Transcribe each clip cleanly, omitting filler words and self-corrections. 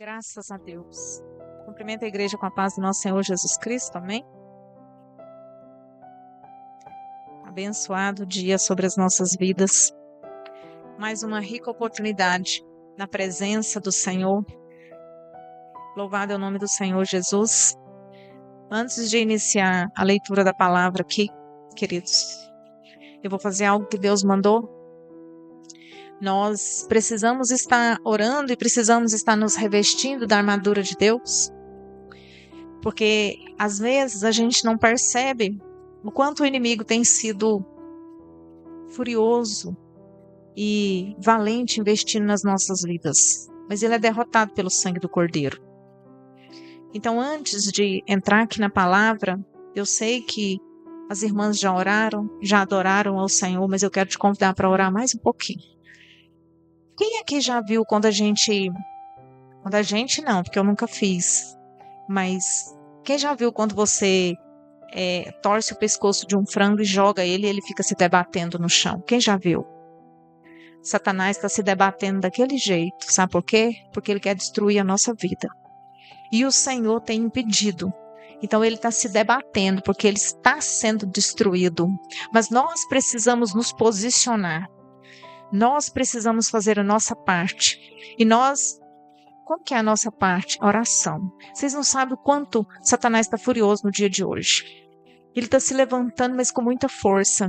Graças a Deus. Cumprimento a igreja com a paz do nosso Senhor Jesus Cristo, amém? Abençoado dia sobre as nossas vidas. Mais uma rica oportunidade na presença do Senhor. Louvado é o nome do Senhor Jesus. Antes de iniciar a leitura da palavra aqui, queridos, eu vou fazer algo que Deus mandou. Nós precisamos estar orando e precisamos estar nos revestindo da armadura de Deus, porque às vezes a gente não percebe o quanto o inimigo tem sido furioso e valente investindo nas nossas vidas, mas ele é derrotado pelo sangue do Cordeiro. Então, antes de entrar aqui na palavra, eu sei que as irmãs já oraram, já adoraram ao Senhor, mas eu quero te convidar para orar mais um pouquinho. Quem aqui já viu quando a gente não, porque eu nunca fiz, mas quem já viu quando você torce o pescoço de um frango e joga ele e ele fica se debatendo no chão? Quem já viu? Satanás está se debatendo daquele jeito, sabe por quê? Porque ele quer destruir a nossa vida. E o Senhor tem impedido. Então ele está se debatendo porque ele está sendo destruído. Mas nós precisamos nos posicionar. Nós precisamos fazer a nossa parte. E como que é a nossa parte? Oração. Vocês não sabem o quanto Satanás está furioso no dia de hoje. Ele está se levantando, mas com muita força.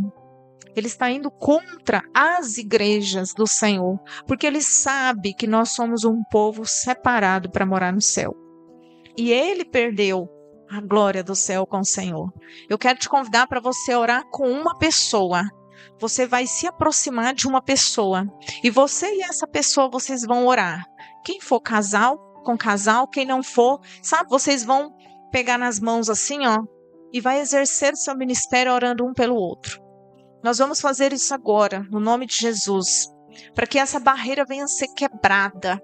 Ele está indo contra as igrejas do Senhor, porque ele sabe que nós somos um povo separado para morar no céu. E ele perdeu a glória do céu com o Senhor. Eu quero te convidar para você orar com uma pessoa. Você vai se aproximar de uma pessoa. E você e essa pessoa, vocês vão orar. Quem for casal, com casal. Quem não for, sabe, vocês vão pegar nas mãos assim, ó. E vai exercer o seu ministério orando um pelo outro. Nós vamos fazer isso agora, no nome de Jesus. Para que essa barreira venha a ser quebrada.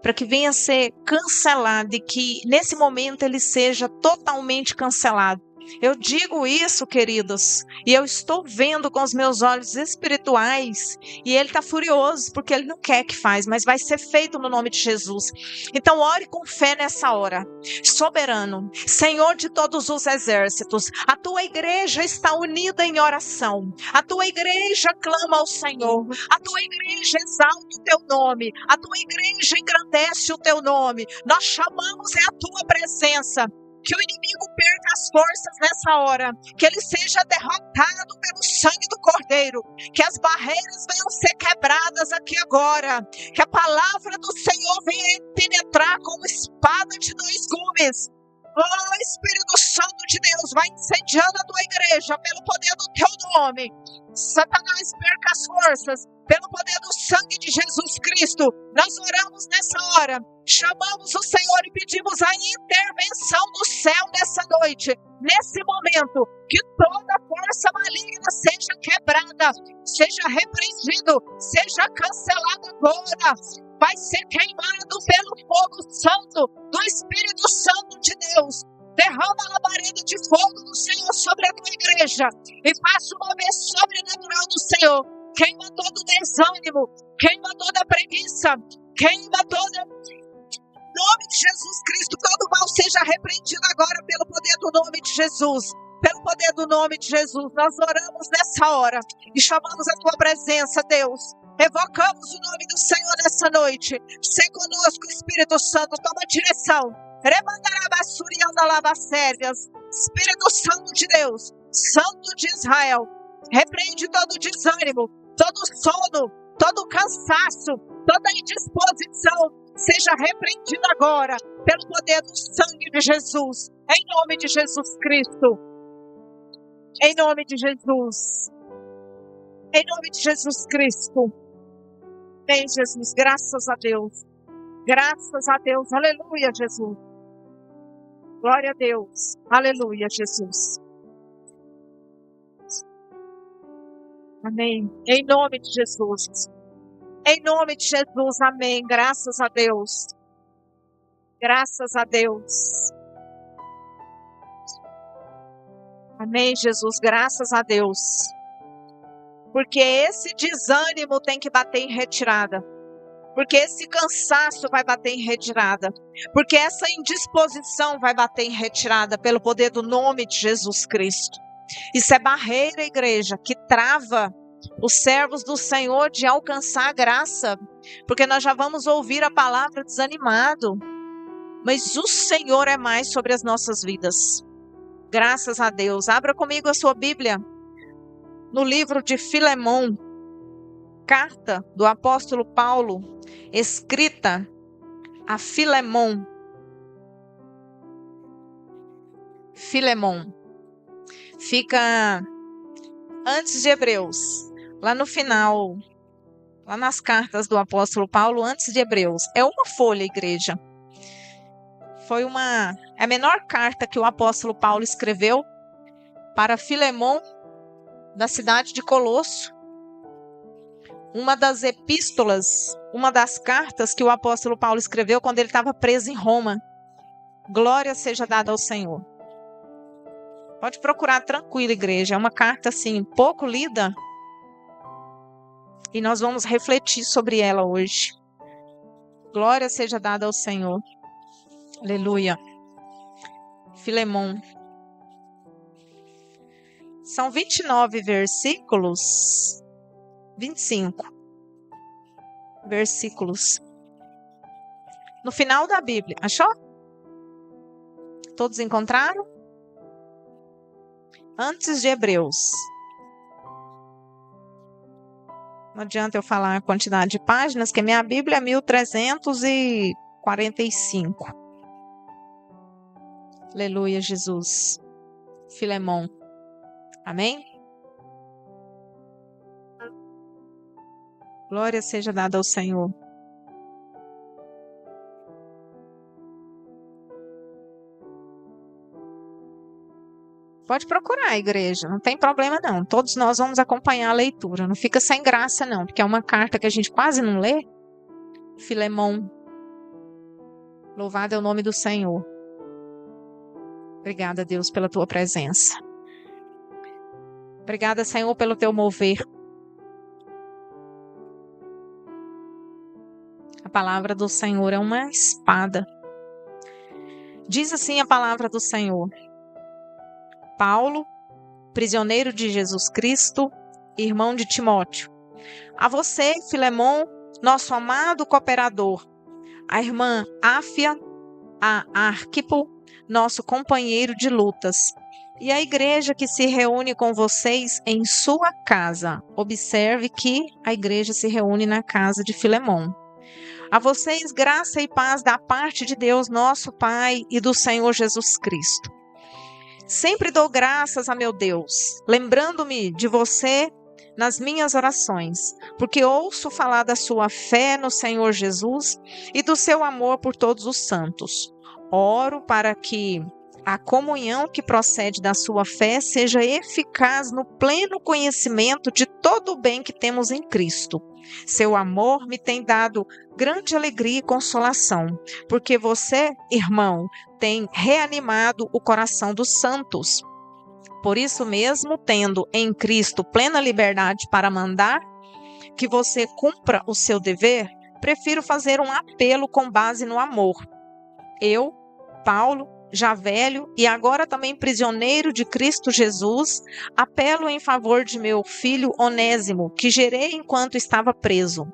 Para que venha a ser cancelado e que nesse momento ele seja totalmente cancelado. Eu digo isso, queridos, e eu estou vendo com os meus olhos espirituais, e ele está furioso, porque ele não quer que faz, mas vai ser feito no nome de Jesus. Então ore com fé nessa hora. Soberano, Senhor de todos os exércitos, a tua igreja está unida em oração, a tua igreja clama ao Senhor, a tua igreja exalta o teu nome, a tua igreja engrandece o teu nome. Nós chamamos a tua presença. Que o inimigo perca as forças nessa hora, que ele seja derrotado pelo sangue do Cordeiro, que as barreiras venham ser quebradas aqui agora, que a palavra do Senhor venha penetrar como espada de dois gumes. Oh, Espírito Santo de Deus, vai incendiando a tua igreja pelo poder do teu nome. Satanás, perca as forças pelo poder do sangue de Jesus Cristo. Nós oramos nessa hora, chamamos o Senhor e pedimos a intervenção do céu nessa noite, nesse momento, que toda força maligna seja quebrada, seja repreendido, seja cancelado agora. Vai ser queimado pelo fogo santo do Espírito Santo de Deus. Derrama a labareda de fogo do Senhor sobre a tua igreja e faça o mover sobrenatural do Senhor. Queima todo desânimo, queima toda preguiça, queima toda... Em nome de Jesus Cristo, todo mal seja repreendido agora pelo poder do nome de Jesus. Pelo poder do nome de Jesus, nós oramos nessa hora e chamamos a tua presença, Deus. Evocamos o nome do Senhor nessa noite. Se conosco, Espírito Santo, toma direção. Espírito Santo de Deus, Santo de Israel, repreende todo desânimo, todo sono, todo cansaço, toda indisposição, seja repreendido agora pelo poder do sangue de Jesus, em nome de Jesus Cristo, em nome de Jesus, em nome de Jesus Cristo. Bem, Jesus, graças a Deus, aleluia, Jesus, glória a Deus, aleluia, Jesus. Amém. Em nome de Jesus. Em nome de Jesus. Amém. Graças a Deus. Graças a Deus. Amém, Jesus. Graças a Deus. Porque esse desânimo tem que bater em retirada. Porque esse cansaço vai bater em retirada. Porque essa indisposição vai bater em retirada pelo poder do nome de Jesus Cristo. Isso é barreira, igreja, que trava os servos do Senhor de alcançar a graça. Porque nós já vamos ouvir a palavra desanimado. Mas o Senhor é mais sobre as nossas vidas. Graças a Deus. Abra comigo a sua Bíblia. No livro de Filemão. Carta do apóstolo Paulo, escrita a Filemão. Filemão. Fica antes de Hebreus. Lá no final. Lá nas cartas do apóstolo Paulo, antes de Hebreus. É uma folha, igreja. Foi a menor carta que o apóstolo Paulo escreveu para Filemão, da cidade de Colosso. Uma das epístolas, uma das cartas que o apóstolo Paulo escreveu quando ele estava preso em Roma. Glória seja dada ao Senhor. Pode procurar tranquilo, igreja. É uma carta assim, pouco lida. E nós vamos refletir sobre ela hoje. Glória seja dada ao Senhor. Aleluia. Filemão. São 29 versículos. 25 versículos. No final da Bíblia. Achou? Todos encontraram? Antes de Hebreus. Não adianta eu falar a quantidade de páginas, que minha Bíblia é 1345. Aleluia, Jesus. Filemão. Amém? Glória seja dada ao Senhor. Pode procurar, igreja. Não tem problema, não. Todos nós vamos acompanhar a leitura. Não fica sem graça, não. Porque é uma carta que a gente quase não lê. Filemão. Louvado é o nome do Senhor. Obrigada, Deus, pela tua presença. Obrigada, Senhor, pelo teu mover. A palavra do Senhor é uma espada. Diz assim a palavra do Senhor. Paulo, prisioneiro de Jesus Cristo, irmão de Timóteo. A você, Filemão, nosso amado cooperador. A irmã Áfia, a Arquipo, nosso companheiro de lutas. E a igreja que se reúne com vocês em sua casa. Observe que a igreja se reúne na casa de Filemão. A vocês, graça e paz da parte de Deus, nosso Pai, e do Senhor Jesus Cristo. Sempre dou graças a meu Deus, lembrando-me de você nas minhas orações, porque ouço falar da sua fé no Senhor Jesus e do seu amor por todos os santos. Oro para que a comunhão que procede da sua fé seja eficaz no pleno conhecimento de todo o bem que temos em Cristo. Seu amor me tem dado grande alegria e consolação, porque você, irmão, tem reanimado o coração dos santos. Por isso mesmo, tendo em Cristo plena liberdade para mandar que você cumpra o seu dever, prefiro fazer um apelo com base no amor. Eu, Paulo, já velho e agora também prisioneiro de Cristo Jesus, apelo em favor de meu filho Onésimo, que gerei enquanto estava preso.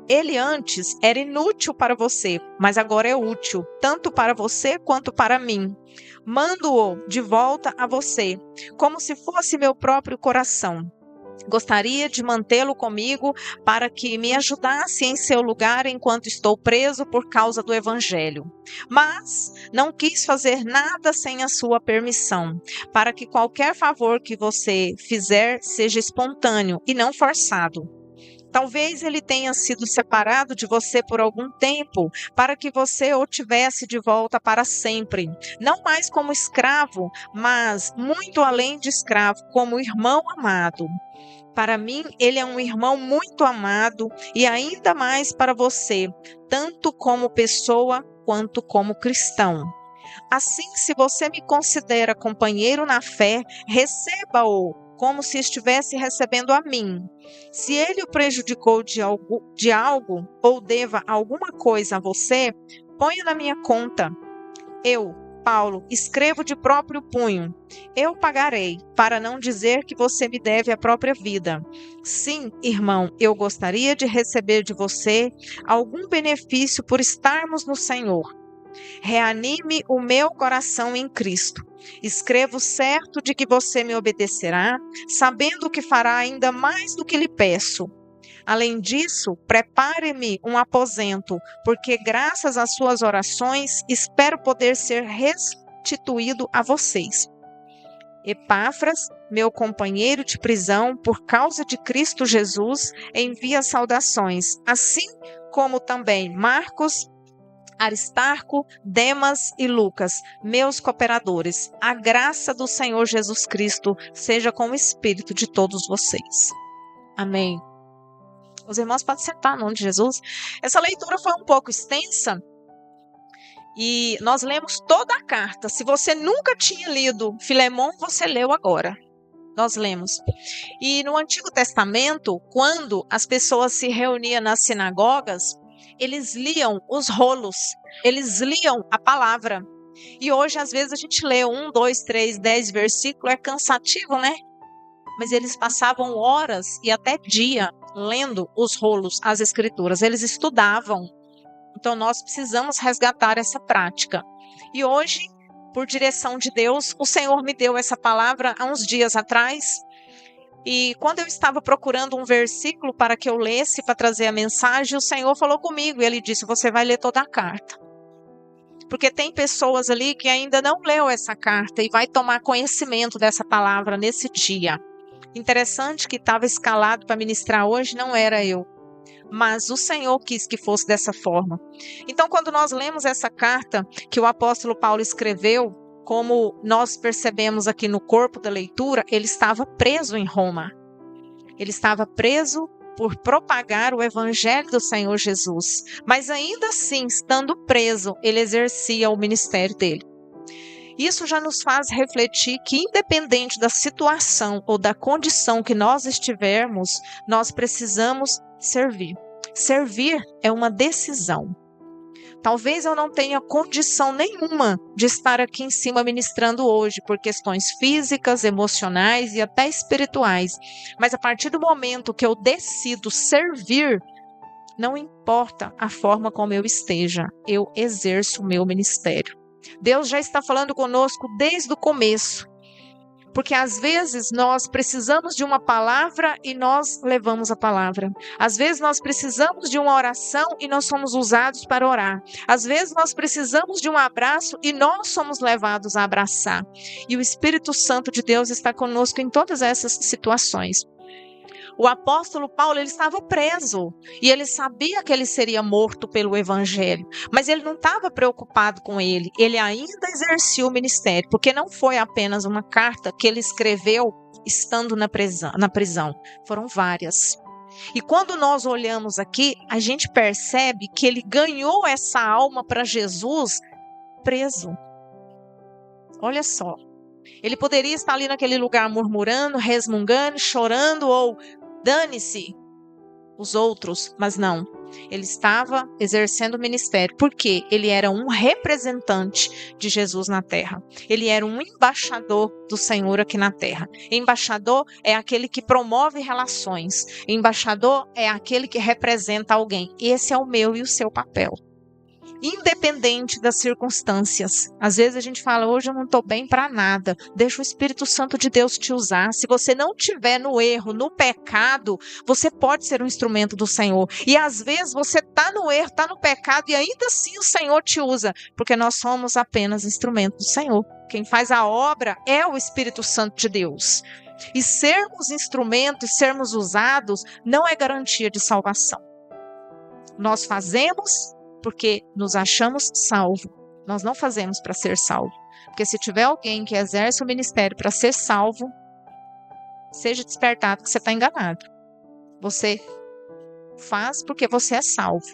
Ele antes era inútil para você, mas agora é útil, tanto para você quanto para mim. Mando-o de volta a você, como se fosse meu próprio coração. Gostaria de mantê-lo comigo para que me ajudasse em seu lugar enquanto estou preso por causa do Evangelho. Mas não quis fazer nada sem a sua permissão, para que qualquer favor que você fizer seja espontâneo e não forçado. Talvez ele tenha sido separado de você por algum tempo, para que você o tivesse de volta para sempre. Não mais como escravo, mas muito além de escravo, como irmão amado. Para mim, ele é um irmão muito amado e ainda mais para você, tanto como pessoa quanto como cristão. Assim, se você me considera companheiro na fé, receba-o como se estivesse recebendo a mim. Se ele o prejudicou de algo ou deva alguma coisa a você, ponha na minha conta. Eu, Paulo, escrevo de próprio punho. Eu pagarei, para não dizer que você me deve a própria vida. Sim, irmão, eu gostaria de receber de você algum benefício por estarmos no Senhor. Reanime o meu coração em Cristo. Escrevo certo de que você me obedecerá, sabendo que fará ainda mais do que lhe peço. Além disso, prepare-me um aposento, porque graças às suas orações espero poder ser restituído a vocês. Epáfras, meu companheiro de prisão por causa de Cristo Jesus, envia saudações, assim como também Marcos, Aristarco, Demas e Lucas, meus cooperadores. A graça do Senhor Jesus Cristo seja com o espírito de todos vocês. Amém. Os irmãos podem sentar no nome de Jesus. Essa leitura foi um pouco extensa e nós lemos toda a carta. Se você nunca tinha lido Filemão, você leu agora. Nós lemos. E no Antigo Testamento, quando as pessoas se reuniam nas sinagogas, eles liam os rolos, eles liam a palavra. E hoje, às vezes, a gente lê 1, 2, 3, 10 versículos, é cansativo, né? Mas eles passavam horas e até dia lendo os rolos, as escrituras. Eles estudavam. Então, nós precisamos resgatar essa prática. E hoje, por direção de Deus, o Senhor me deu essa palavra há uns dias atrás. E quando eu estava procurando um versículo para que eu lesse, para trazer a mensagem, o Senhor falou comigo. E Ele disse, você vai ler toda a carta. Porque tem pessoas ali que ainda não leu essa carta e vai tomar conhecimento dessa palavra nesse dia. Interessante que estava escalado para ministrar hoje, não era eu. Mas o Senhor quis que fosse dessa forma. Então, quando nós lemos essa carta que o apóstolo Paulo escreveu, como nós percebemos aqui no corpo da leitura, ele estava preso em Roma. Ele estava preso por propagar o evangelho do Senhor Jesus. Mas ainda assim, estando preso, ele exercia o ministério dele. Isso já nos faz refletir que, independente da situação ou da condição que nós estivermos, nós precisamos servir. Servir é uma decisão. Talvez eu não tenha condição nenhuma de estar aqui em cima ministrando hoje, por questões físicas, emocionais e até espirituais. Mas a partir do momento que eu decido servir, não importa a forma como eu esteja, eu exerço o meu ministério. Deus já está falando conosco desde o começo, porque às vezes nós precisamos de uma palavra e nós levamos a palavra. Às vezes nós precisamos de uma oração e nós somos usados para orar. Às vezes nós precisamos de um abraço e nós somos levados a abraçar. E o Espírito Santo de Deus está conosco em todas essas situações. O apóstolo Paulo, ele estava preso e ele sabia que ele seria morto pelo evangelho, mas ele não estava preocupado com ele. Ele ainda exercia o ministério, porque não foi apenas uma carta que ele escreveu estando na prisão. Foram várias. E quando nós olhamos aqui, a gente percebe que ele ganhou essa alma para Jesus preso. Olha só. Ele poderia estar ali naquele lugar murmurando, resmungando, chorando ou dane-se os outros, mas não. Ele estava exercendo o ministério, porque ele era um representante de Jesus na terra. Ele era um embaixador do Senhor aqui na terra. Embaixador é aquele que promove relações. Embaixador é aquele que representa alguém. Esse é o meu e o seu papel. Independente das circunstâncias. Às vezes a gente fala, hoje eu não estou bem para nada. Deixa o Espírito Santo de Deus te usar. Se você não estiver no erro, no pecado, você pode ser um instrumento do Senhor. E às vezes você está no erro, está no pecado e ainda assim o Senhor te usa. Porque nós somos apenas instrumentos do Senhor. Quem faz a obra é o Espírito Santo de Deus. E sermos instrumentos, sermos usados, não é garantia de salvação. Nós fazemos porque nos achamos salvos. Nós não fazemos para ser salvo. Porque se tiver alguém que exerce o ministério para ser salvo, seja despertado que você está enganado. Você faz porque você é salvo.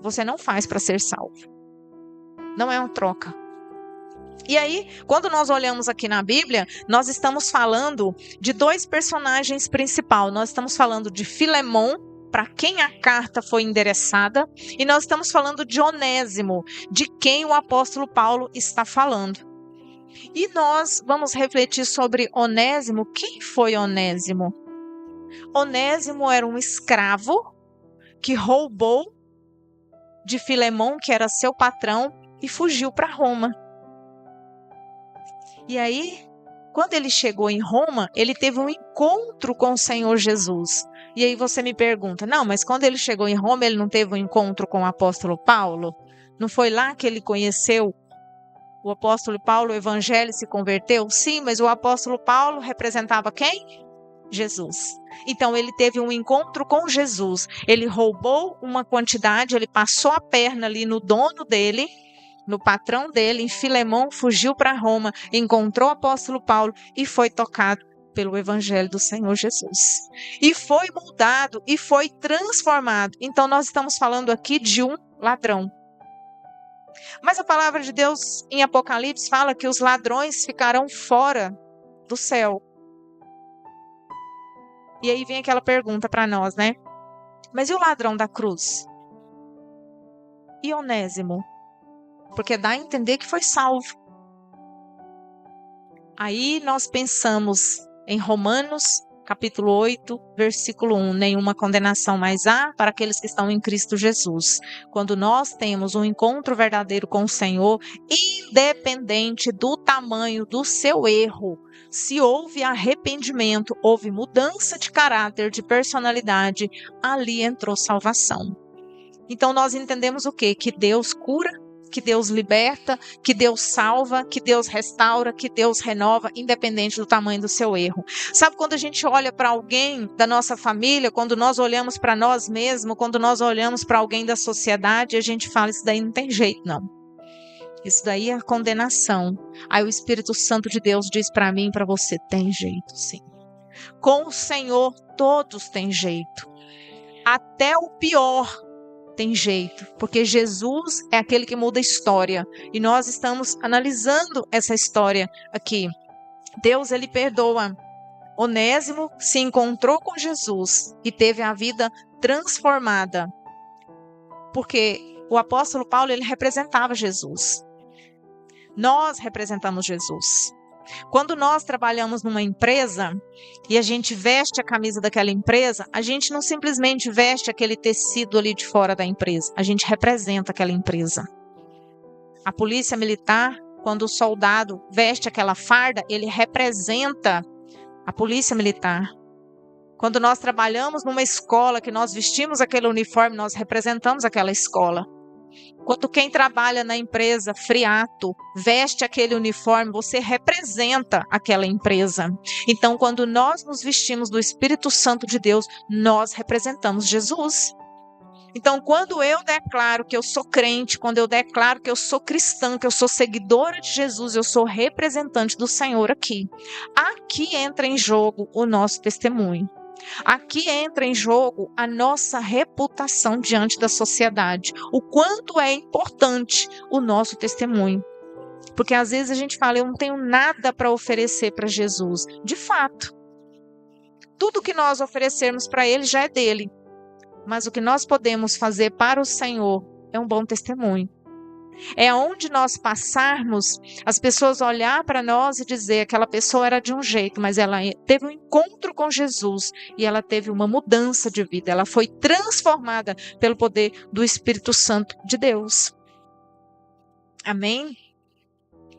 Você não faz para ser salvo. Não é uma troca. E aí, quando nós olhamos aqui na Bíblia, nós estamos falando de dois personagens principais. Nós estamos falando de Filemon, para quem a carta foi endereçada, e nós estamos falando de Onésimo, de quem o apóstolo Paulo está falando. E nós vamos refletir sobre Onésimo. Quem foi Onésimo? Onésimo era um escravo que roubou de Filemon, que era seu patrão, e fugiu para Roma. E aí, quando ele chegou em Roma, ele teve um encontro com o Senhor Jesus. E aí você me pergunta, não, mas quando ele chegou em Roma, ele não teve um encontro com o apóstolo Paulo? Não foi lá que ele conheceu o apóstolo Paulo, o evangelho, se converteu? Sim, mas o apóstolo Paulo representava quem? Jesus. Então ele teve um encontro com Jesus. Ele roubou uma quantidade, ele passou a perna ali no dono dele, no patrão dele, em Filemon, fugiu para Roma, encontrou o apóstolo Paulo e foi tocado pelo evangelho do Senhor Jesus. E foi mudado e foi transformado. Então nós estamos falando aqui de um ladrão. Mas a palavra de Deus em Apocalipse fala que os ladrões ficarão fora do céu. E aí vem aquela pergunta para nós, né? Mas e o ladrão da cruz? E Onésimo? Porque dá a entender que foi salvo. Aí nós pensamos em Romanos, capítulo 8, versículo 1. Nenhuma condenação mais há para aqueles que estão em Cristo Jesus. Quando nós temos um encontro verdadeiro com o Senhor, independente do tamanho do seu erro, se houve arrependimento, houve mudança de caráter, de personalidade, ali entrou salvação. Então nós entendemos o quê? Que Deus cura, que Deus liberta, que Deus salva, que Deus restaura, que Deus renova, independente do tamanho do seu erro. Sabe quando a gente olha para alguém da nossa família, quando nós olhamos para nós mesmos, quando nós olhamos para alguém da sociedade, a gente fala, isso daí não tem jeito, não. Isso daí é condenação. Aí o Espírito Santo de Deus diz para mim e para você, tem jeito, sim. Com o Senhor, todos têm jeito. Até o pior tem jeito, porque Jesus é aquele que muda a história. E nós estamos analisando essa história aqui. Deus, ele perdoa. Onésimo se encontrou com Jesus e teve a vida transformada. Porque o apóstolo Paulo, ele representava Jesus. Nós representamos Jesus. Quando nós trabalhamos numa empresa e a gente veste a camisa daquela empresa, a gente não simplesmente veste aquele tecido ali de fora da empresa, a gente representa aquela empresa. A polícia militar, quando o soldado veste aquela farda, ele representa a polícia militar. Quando nós trabalhamos numa escola, que nós vestimos aquele uniforme, nós representamos aquela escola. Quando quem trabalha na empresa Friato veste aquele uniforme, você representa aquela empresa. Então, quando nós nos vestimos do Espírito Santo de Deus, nós representamos Jesus. Então, quando eu declaro que eu sou crente, quando eu declaro que eu sou cristã, que eu sou seguidora de Jesus, eu sou representante do Senhor aqui. Aqui entra em jogo o nosso testemunho. Aqui entra em jogo a nossa reputação diante da sociedade. O quanto é importante o nosso testemunho. Porque às vezes a gente fala, eu não tenho nada para oferecer para Jesus. De fato, tudo que nós oferecermos para Ele já é dele. Mas o que nós podemos fazer para o Senhor é um bom testemunho. É onde nós passarmos, as pessoas olhar para nós e dizer, aquela pessoa era de um jeito, mas ela teve um encontro com Jesus e ela teve uma mudança de vida. Ela foi transformada pelo poder do Espírito Santo de Deus. Amém?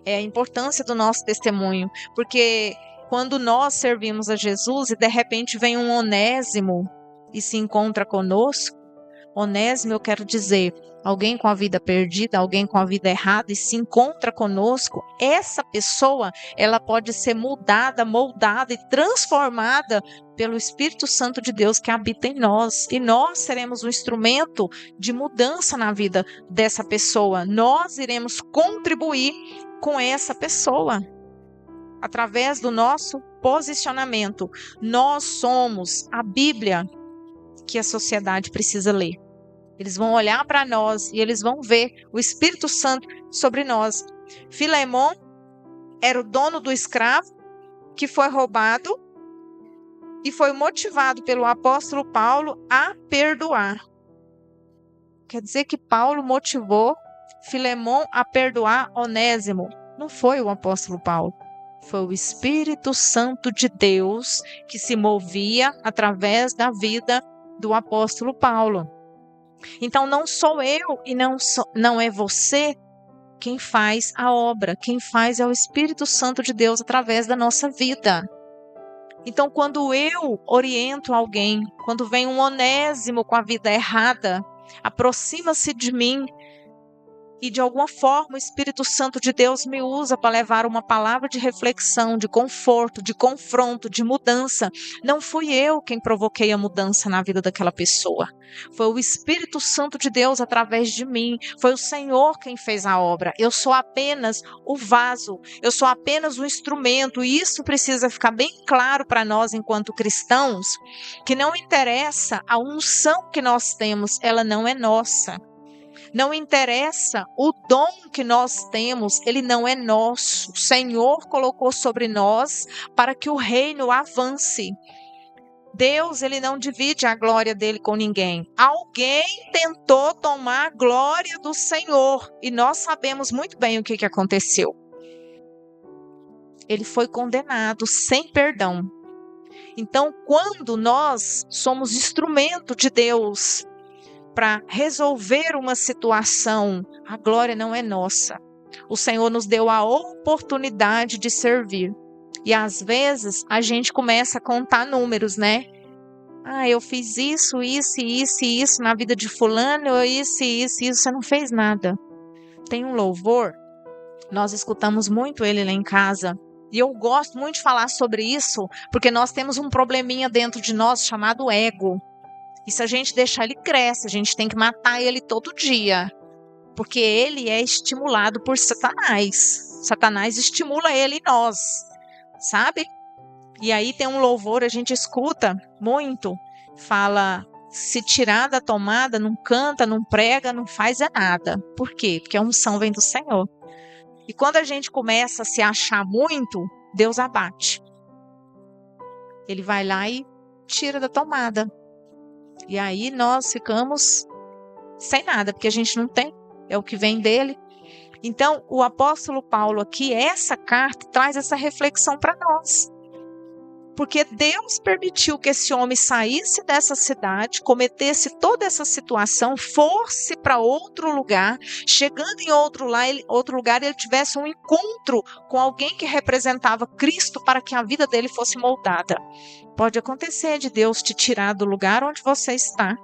É a importância do nosso testemunho, porque quando nós servimos a Jesus e de repente vem um Onésimo e se encontra conosco, Onésimo, eu quero dizer, alguém com a vida perdida, alguém com a vida errada e se encontra conosco, essa pessoa, ela pode ser mudada, moldada e transformada pelo Espírito Santo de Deus que habita em nós. E nós seremos um instrumento de mudança na vida dessa pessoa. Nós iremos contribuir com essa pessoa através do nosso posicionamento. Nós somos a Bíblia que a sociedade precisa ler. Eles vão olhar para nós e eles vão ver o Espírito Santo sobre nós. Filemon era o dono do escravo que foi roubado e foi motivado pelo apóstolo Paulo a perdoar. Quer dizer que Paulo motivou Filemon a perdoar Onésimo. Não foi o apóstolo Paulo. Foi o Espírito Santo de Deus que se movia através da vida do apóstolo Paulo. Então não sou eu e não é você quem faz a obra. Quem faz é o Espírito Santo de Deus através da nossa vida. Então quando eu oriento alguém, quando vem um Onésimo com a vida errada, aproxima-se de mim e de alguma forma o Espírito Santo de Deus me usa para levar uma palavra de reflexão, de conforto, de confronto, de mudança. Não fui eu quem provoquei a mudança na vida daquela pessoa. Foi o Espírito Santo de Deus através de mim. Foi o Senhor quem fez a obra. Eu sou apenas o vaso. Eu sou apenas o instrumento. E isso precisa ficar bem claro para nós enquanto cristãos, que não interessa a unção que nós temos, ela não é nossa. Não interessa o dom que nós temos, ele não é nosso. O Senhor colocou sobre nós para que o reino avance. Deus, ele não divide a glória dele com ninguém. Alguém tentou tomar a glória do Senhor e nós sabemos muito bem o que aconteceu. Ele foi condenado sem perdão. Então, quando nós somos instrumento de Deus para resolver uma situação, a glória não é nossa. O Senhor nos deu a oportunidade de servir. E às vezes a gente começa a contar números, né? Eu fiz isso, isso, isso e isso na vida de fulano, isso, isso, isso. Você não fez nada. Tem um louvor, nós escutamos muito ele lá em casa. E eu gosto muito de falar sobre isso, porque nós temos um probleminha dentro de nós chamado ego. E se a gente deixar ele cresce, a gente tem que matar ele todo dia. Porque ele é estimulado por Satanás. Satanás estimula ele em nós, sabe? E aí tem um louvor, a gente escuta muito. Fala, se tirar da tomada, não canta, não prega, não faz nada. Por quê? Porque a unção vem do Senhor. E quando a gente começa a se achar muito, Deus abate. Ele vai lá e tira da tomada. E aí nós ficamos sem nada, porque a gente não tem, é o que vem dele. Então, o apóstolo Paulo aqui, essa carta, traz essa reflexão para nós. Porque Deus permitiu que esse homem saísse dessa cidade, cometesse toda essa situação, fosse para outro lugar, chegando em outro lugar, ele tivesse um encontro com alguém que representava Cristo para que a vida dele fosse moldada. Pode acontecer de Deus te tirar do lugar onde você está,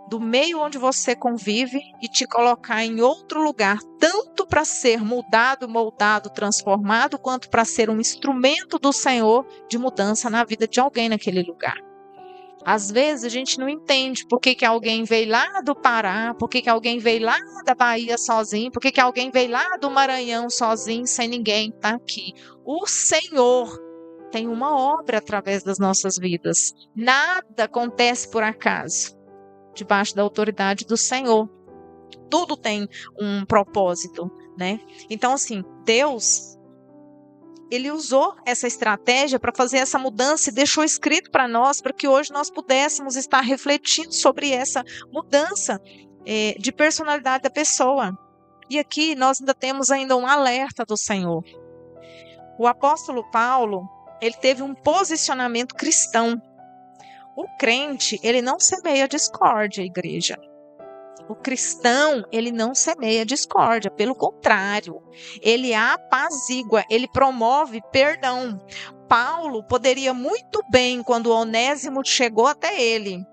do meio onde você convive e te colocar em outro lugar, tanto para ser mudado, moldado, transformado, quanto para ser um instrumento do Senhor de mudança na vida de alguém naquele lugar. Às vezes a gente não entende por que alguém veio lá do Pará, por que alguém veio lá da Bahia sozinho, por que alguém veio lá do Maranhão sozinho, sem ninguém estar aqui. O Senhor tem uma obra através das nossas vidas. Nada acontece por acaso. Debaixo da autoridade do Senhor. Tudo tem um propósito, né? Então, assim, Deus, ele usou essa estratégia para fazer essa mudança e deixou escrito para nós, para que hoje nós pudéssemos estar refletindo sobre essa mudança de personalidade da pessoa. E aqui nós ainda temos um alerta do Senhor. O apóstolo Paulo, ele teve um posicionamento cristão. O crente, ele não semeia discórdia, igreja. O cristão, ele não semeia discórdia, pelo contrário, ele apazigua, ele promove perdão. Paulo poderia muito bem, quando Onésimo chegou até ele,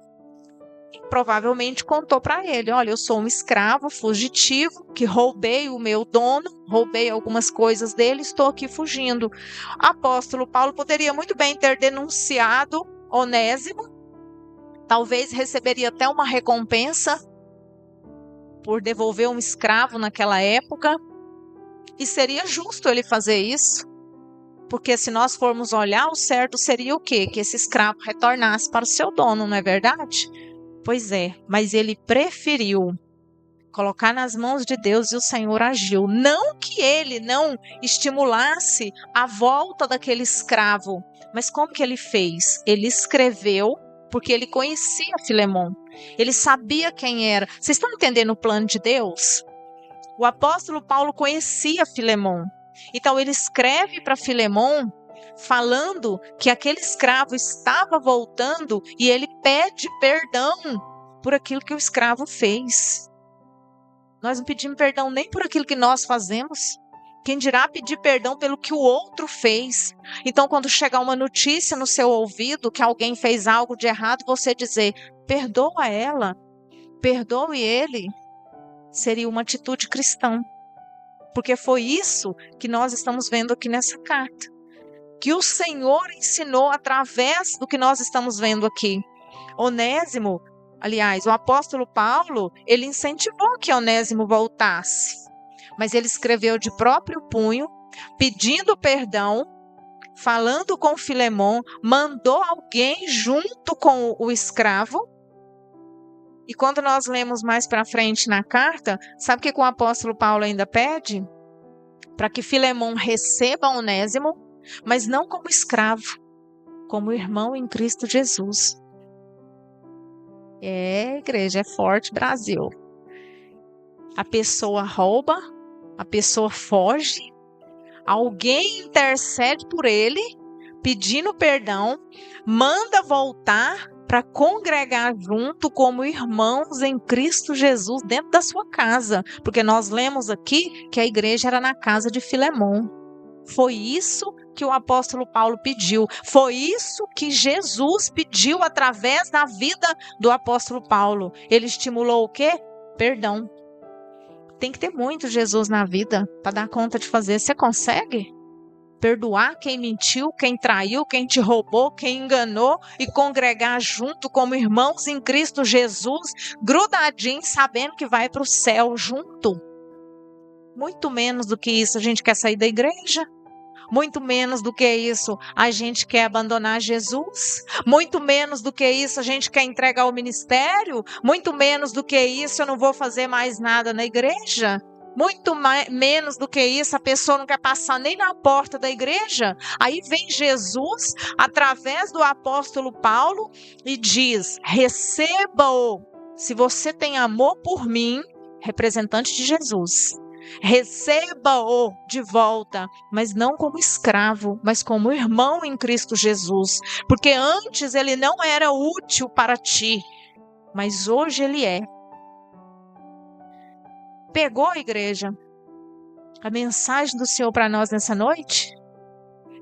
provavelmente contou para ele, olha, eu sou um escravo fugitivo, que roubei o meu dono, roubei algumas coisas dele, estou aqui fugindo. Apóstolo Paulo poderia muito bem ter denunciado Onésimo, talvez receberia até uma recompensa por devolver um escravo naquela época. E seria justo ele fazer isso. Porque se nós formos olhar, o certo seria o quê? Que esse escravo retornasse para o seu dono, não é verdade? Pois é, mas ele preferiu colocar nas mãos de Deus, e o Senhor agiu. Não que ele não estimulasse a volta daquele escravo, mas como que ele fez? Ele escreveu, porque ele conhecia Filemon. Ele sabia quem era. Vocês estão entendendo o plano de Deus? O apóstolo Paulo conhecia Filemon. Então ele escreve para Filemon, falando que aquele escravo estava voltando, e ele pede perdão por aquilo que o escravo fez. Nós não pedimos perdão nem por aquilo que nós fazemos. Quem dirá pedir perdão pelo que o outro fez? Então, quando chegar uma notícia no seu ouvido que alguém fez algo de errado, você dizer, perdoa ela, perdoe ele, seria uma atitude cristã. Porque foi isso que nós estamos vendo aqui nessa carta. Que o Senhor ensinou através do que nós estamos vendo aqui. Onésimo, aliás, o apóstolo Paulo, ele incentivou que Onésimo voltasse. Mas ele escreveu de próprio punho, pedindo perdão, falando com Filemon, mandou alguém junto com o escravo. E quando nós lemos mais para frente na carta, sabe o que o apóstolo Paulo ainda pede? Para que Filemon receba Onésimo, mas não como escravo, como irmão em Cristo Jesus. Igreja, é forte, Brasil. A pessoa rouba, a pessoa foge, alguém intercede por ele, pedindo perdão, manda voltar para congregar junto como irmãos em Cristo Jesus dentro da sua casa. Porque nós lemos aqui que a igreja era na casa de Filemon. Foi isso que o apóstolo Paulo pediu. Foi isso que Jesus pediu através da vida do apóstolo Paulo. Ele estimulou o quê? Perdão. Tem que ter muito Jesus na vida para dar conta de fazer. Você consegue? Perdoar quem mentiu, quem traiu, quem te roubou, quem enganou e congregar junto como irmãos em Cristo Jesus, grudadinho, sabendo que vai para o céu junto. Muito menos do que isso a gente quer sair da igreja. Muito menos do que isso a gente quer abandonar Jesus. Muito menos do que isso a gente quer entregar o ministério. Muito menos do que isso eu não vou fazer mais nada na igreja. Muito menos do que isso a pessoa não quer passar nem na porta da igreja. Aí vem Jesus através do apóstolo Paulo e diz, receba-o. Se você tem amor por mim, representante de Jesus, receba-o de volta, mas não como escravo, mas como irmão em Cristo Jesus, porque antes ele não era útil para ti, mas hoje ele é. Pegou, a igreja, a mensagem do Senhor para nós nessa noite?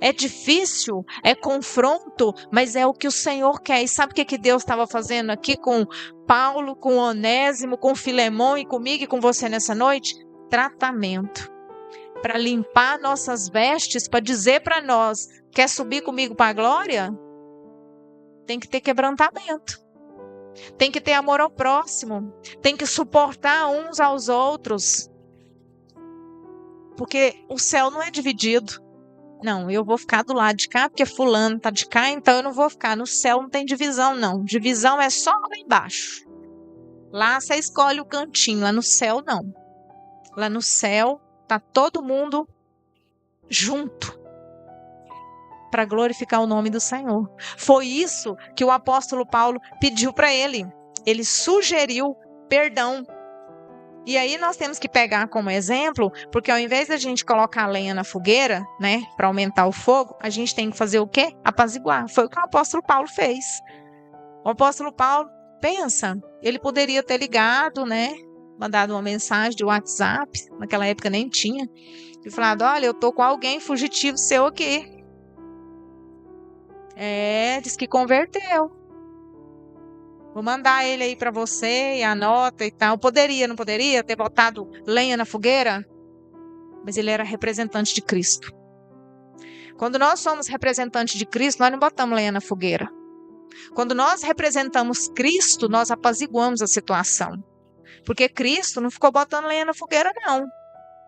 É difícil, é confronto, mas é o que o Senhor quer. E sabe o que Deus estava fazendo aqui com Paulo, com Onésimo, com Filemon e comigo e com você nessa noite? Tratamento. Para limpar nossas vestes, para dizer para nós, quer subir comigo para a glória? Tem que ter quebrantamento. Tem que ter amor ao próximo. Tem que suportar uns aos outros. Porque o céu não é dividido. Não, eu vou ficar do lado de cá, porque fulano está de cá, então eu não vou ficar. No céu não tem divisão, não. Divisão é só lá embaixo. Lá você escolhe o cantinho, lá no céu não. Lá no céu está todo mundo junto para glorificar o nome do Senhor. Foi isso que o apóstolo Paulo pediu para ele. Ele sugeriu perdão. E aí nós temos que pegar como exemplo, porque ao invés da gente colocar a lenha na fogueira, né, para aumentar o fogo, a gente tem que fazer o quê? Apaziguar. Foi o que o apóstolo Paulo fez. O apóstolo Paulo, pensa, ele poderia ter ligado, né, mandado uma mensagem de WhatsApp, naquela época nem tinha, e falado, olha, eu tô com alguém fugitivo seu aqui. Diz que converteu. Vou mandar ele aí para você e anota e tal. Poderia, não poderia ter botado lenha na fogueira? Mas ele era representante de Cristo. Quando nós somos representantes de Cristo, nós não botamos lenha na fogueira. Quando nós representamos Cristo, nós apaziguamos a situação. Porque Cristo não ficou botando lenha na fogueira, não.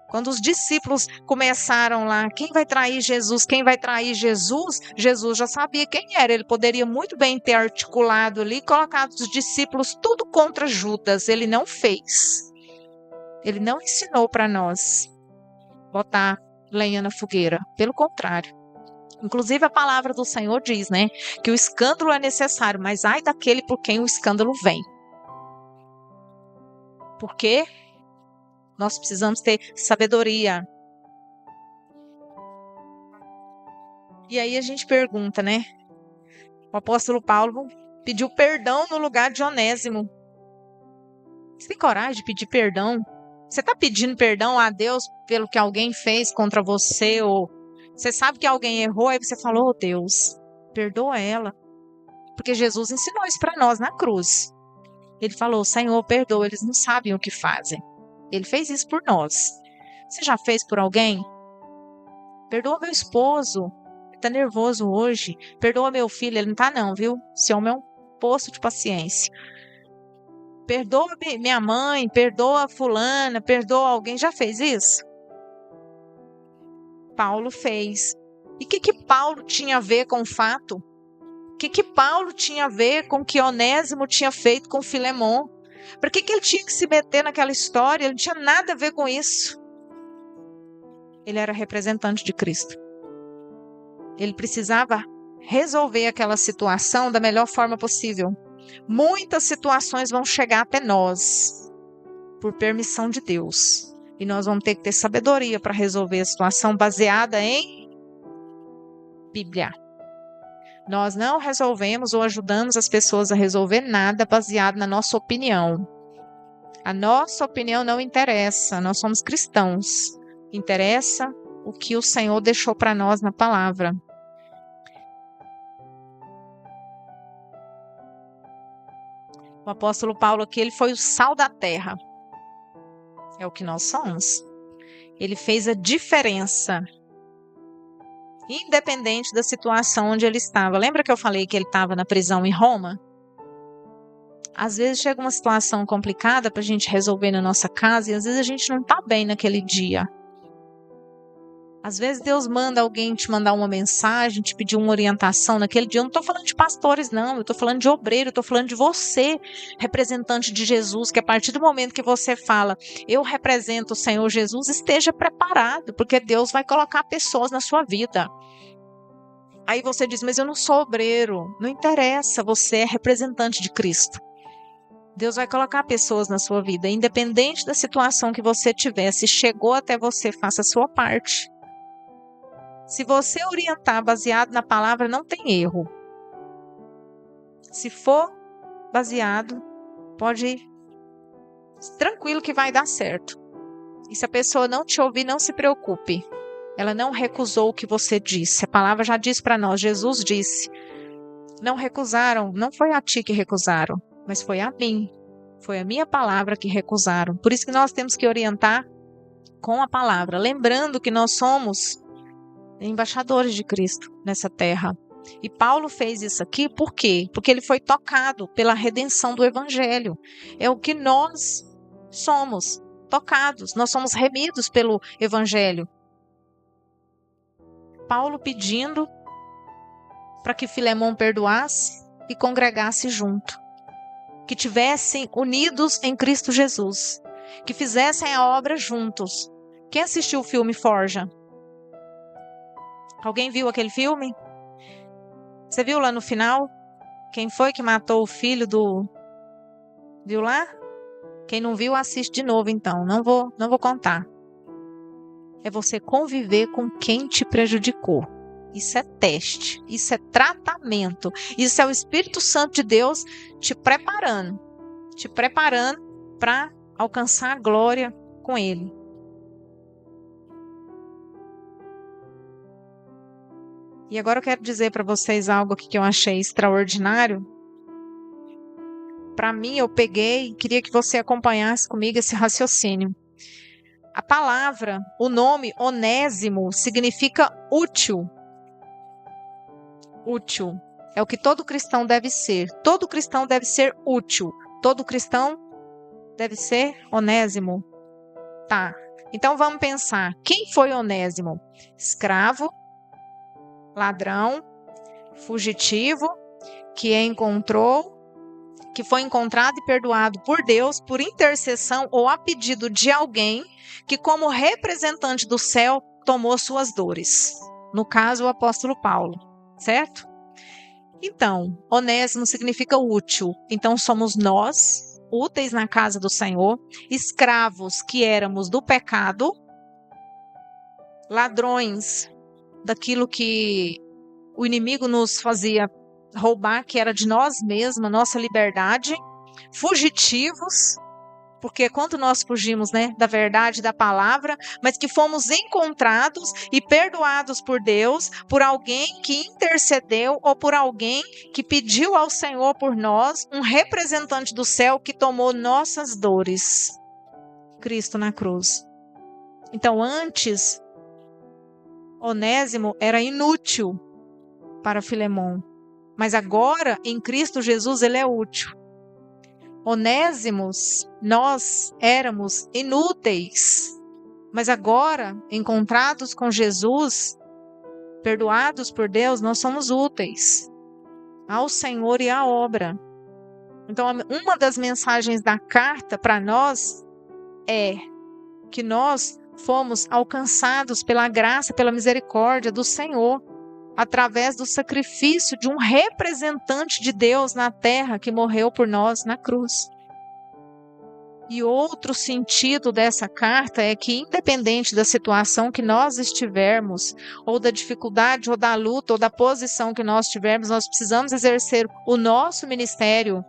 Quando os discípulos começaram lá, quem vai trair Jesus? Quem vai trair Jesus? Jesus já sabia quem era. Ele poderia muito bem ter articulado ali, colocado os discípulos tudo contra Judas. Ele não fez. Ele não ensinou para nós botar lenha na fogueira. Pelo contrário. Inclusive a palavra do Senhor diz, né, que o escândalo é necessário, mas ai daquele por quem o escândalo vem. Porque nós precisamos ter sabedoria. E aí a gente pergunta, né? O apóstolo Paulo pediu perdão no lugar de Onésimo. Você tem coragem de pedir perdão? Você está pedindo perdão a Deus pelo que alguém fez contra você? Ou você sabe que alguém errou, aí você falou, oh, Deus, perdoa ela. Porque Jesus ensinou isso para nós na cruz. Ele falou, Senhor, perdoa, eles não sabem o que fazem. Ele fez isso por nós. Você já fez por alguém? Perdoa meu esposo, ele tá nervoso hoje. Perdoa meu filho, ele não tá não, viu? Esse homem é um poço de paciência. Perdoa minha mãe, perdoa fulana, perdoa alguém. Já fez isso? Paulo fez. E o que Paulo tinha a ver com o fato? O que Paulo tinha a ver com o que Onésimo tinha feito com Filemon? Para que ele tinha que se meter naquela história? Ele não tinha nada a ver com isso. Ele era representante de Cristo. Ele precisava resolver aquela situação da melhor forma possível. Muitas situações vão chegar até nós por permissão de Deus. E nós vamos ter que ter sabedoria para resolver a situação baseada em Bíblia. Nós não resolvemos ou ajudamos as pessoas a resolver nada baseado na nossa opinião. A nossa opinião não interessa, nós somos cristãos. Interessa o que o Senhor deixou para nós na palavra. O apóstolo Paulo aqui, ele foi o sal da terra. É o que nós somos. Ele fez a diferença. Independente da situação onde ele estava. Lembra que eu falei que ele estava na prisão em Roma? Às vezes chega uma situação complicada para a gente resolver na nossa casa e às vezes a gente não está bem naquele dia. Às vezes Deus manda alguém te mandar uma mensagem, te pedir uma orientação naquele dia. Eu não estou falando de pastores, não. Eu estou falando de obreiro, eu estou falando de você, representante de Jesus, que a partir do momento que você fala, eu represento o Senhor Jesus, esteja preparado, porque Deus vai colocar pessoas na sua vida. Aí você diz, mas eu não sou obreiro. Não interessa, você é representante de Cristo. Deus vai colocar pessoas na sua vida, independente da situação que você tiver. Se chegou até você, faça a sua parte. Se você orientar baseado na palavra, não tem erro. Se for baseado, pode ir tranquilo que vai dar certo. E se a pessoa não te ouvir, não se preocupe. Ela não recusou o que você disse. A palavra já diz para nós, Jesus disse. Não recusaram, não foi a ti que recusaram, mas foi a mim. Foi a minha palavra que recusaram. Por isso que nós temos que orientar com a palavra. Lembrando que nós somos embaixadores de Cristo nessa terra. E Paulo fez isso aqui por quê? Porque ele foi tocado pela redenção do Evangelho. É o que nós somos, tocados. Nós somos remidos pelo Evangelho. Paulo pedindo para que Filemon perdoasse e congregasse junto. Que tivessem unidos em Cristo Jesus. Que fizessem a obra juntos. Quem assistiu o filme Forja? Alguém viu aquele filme? Você viu lá no final? Quem foi que matou o filho do... Viu lá? Quem não viu, assiste de novo então. Não vou contar. É você conviver com quem te prejudicou. Isso é teste. Isso é tratamento. Isso é o Espírito Santo de Deus te preparando. Te preparando para alcançar a glória com Ele. E agora eu quero dizer para vocês algo aqui que eu achei extraordinário. Para mim, eu peguei e queria que você acompanhasse comigo esse raciocínio. A palavra, o nome Onésimo, significa útil. Útil. É o que todo cristão deve ser. Todo cristão deve ser útil. Todo cristão deve ser Onésimo. Tá. Então vamos pensar. Quem foi Onésimo? Escravo, ladrão, fugitivo, que encontrou, que foi encontrado e perdoado por Deus por intercessão ou a pedido de alguém que, como representante do céu, tomou suas dores. No caso, o apóstolo Paulo, certo? Então, Onésimo significa útil. Então, somos nós, úteis na casa do Senhor, escravos que éramos do pecado, ladrões daquilo que o inimigo nos fazia roubar, que era de nós mesmos, nossa liberdade, fugitivos, porque quando nós fugimos, da verdade da palavra, mas que fomos encontrados e perdoados por Deus, por alguém que intercedeu ou por alguém que pediu ao Senhor por nós, um representante do céu que tomou nossas dores, Cristo na cruz. Então, antes, Onésimo era inútil para Filemon, mas agora, em Cristo Jesus, ele é útil. Onésimos, nós éramos inúteis, mas agora, encontrados com Jesus, perdoados por Deus, nós somos úteis ao Senhor e à obra. Então, uma das mensagens da carta para nós é que nós fomos alcançados pela graça, pela misericórdia do Senhor, através do sacrifício de um representante de Deus na terra que morreu por nós na cruz. E outro sentido dessa carta é que, independente da situação que nós estivermos, ou da dificuldade, ou da luta, ou da posição que nós tivermos, nós precisamos exercer o nosso ministério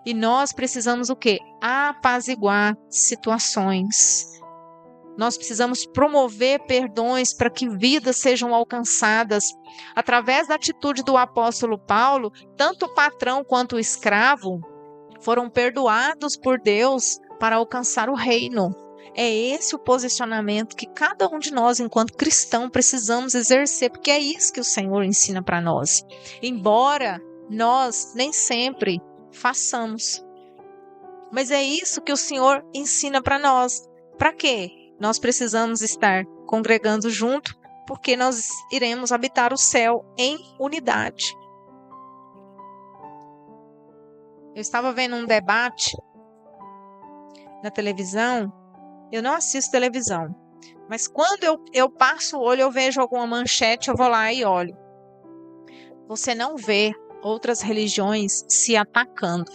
e nós precisamos o quê? Apaziguar situações. Nós precisamos promover perdões para que vidas sejam alcançadas. Através da atitude do apóstolo Paulo, tanto o patrão quanto o escravo foram perdoados por Deus para alcançar o reino. É esse o posicionamento que cada um de nós, enquanto cristão, precisamos exercer, porque é isso que o Senhor ensina para nós. Embora nós nem sempre façamos. Mas é isso que o Senhor ensina para nós. Para quê? Nós precisamos estar congregando junto, porque nós iremos habitar o céu em unidade. Eu estava vendo um debate na televisão. Eu não assisto televisão, mas quando eu passo o olho, eu vejo alguma manchete, eu vou lá e olho. Você não vê outras religiões se atacando,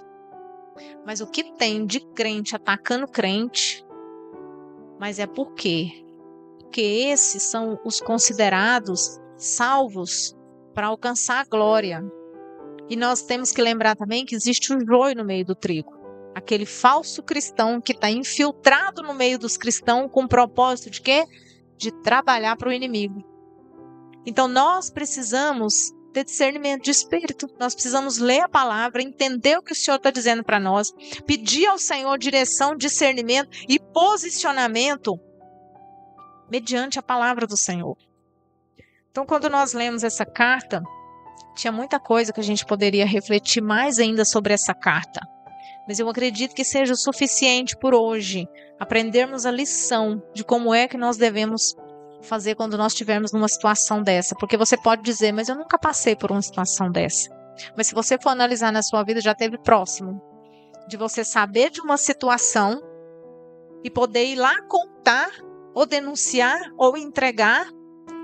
mas o que tem de crente atacando crente? Mas é por quê? Porque esses são os considerados salvos para alcançar a glória. E nós temos que lembrar também que existe o joio no meio do trigo. Aquele falso cristão que está infiltrado no meio dos cristãos com o propósito de quê? De trabalhar para o inimigo. Então nós precisamos ter discernimento de espírito. Nós precisamos ler a palavra, entender o que o Senhor está dizendo para nós, pedir ao Senhor direção, discernimento e posicionamento mediante a palavra do Senhor. Então, quando nós lemos essa carta, tinha muita coisa que a gente poderia refletir mais ainda sobre essa carta. Mas eu acredito que seja o suficiente por hoje aprendermos a lição de como é que nós devemos fazer quando nós estivermos numa situação dessa. Porque você pode dizer, mas eu nunca passei por uma situação dessa. Mas se você for analisar na sua vida, já esteve próximo de você saber de uma situação e poder ir lá contar, ou denunciar, ou entregar,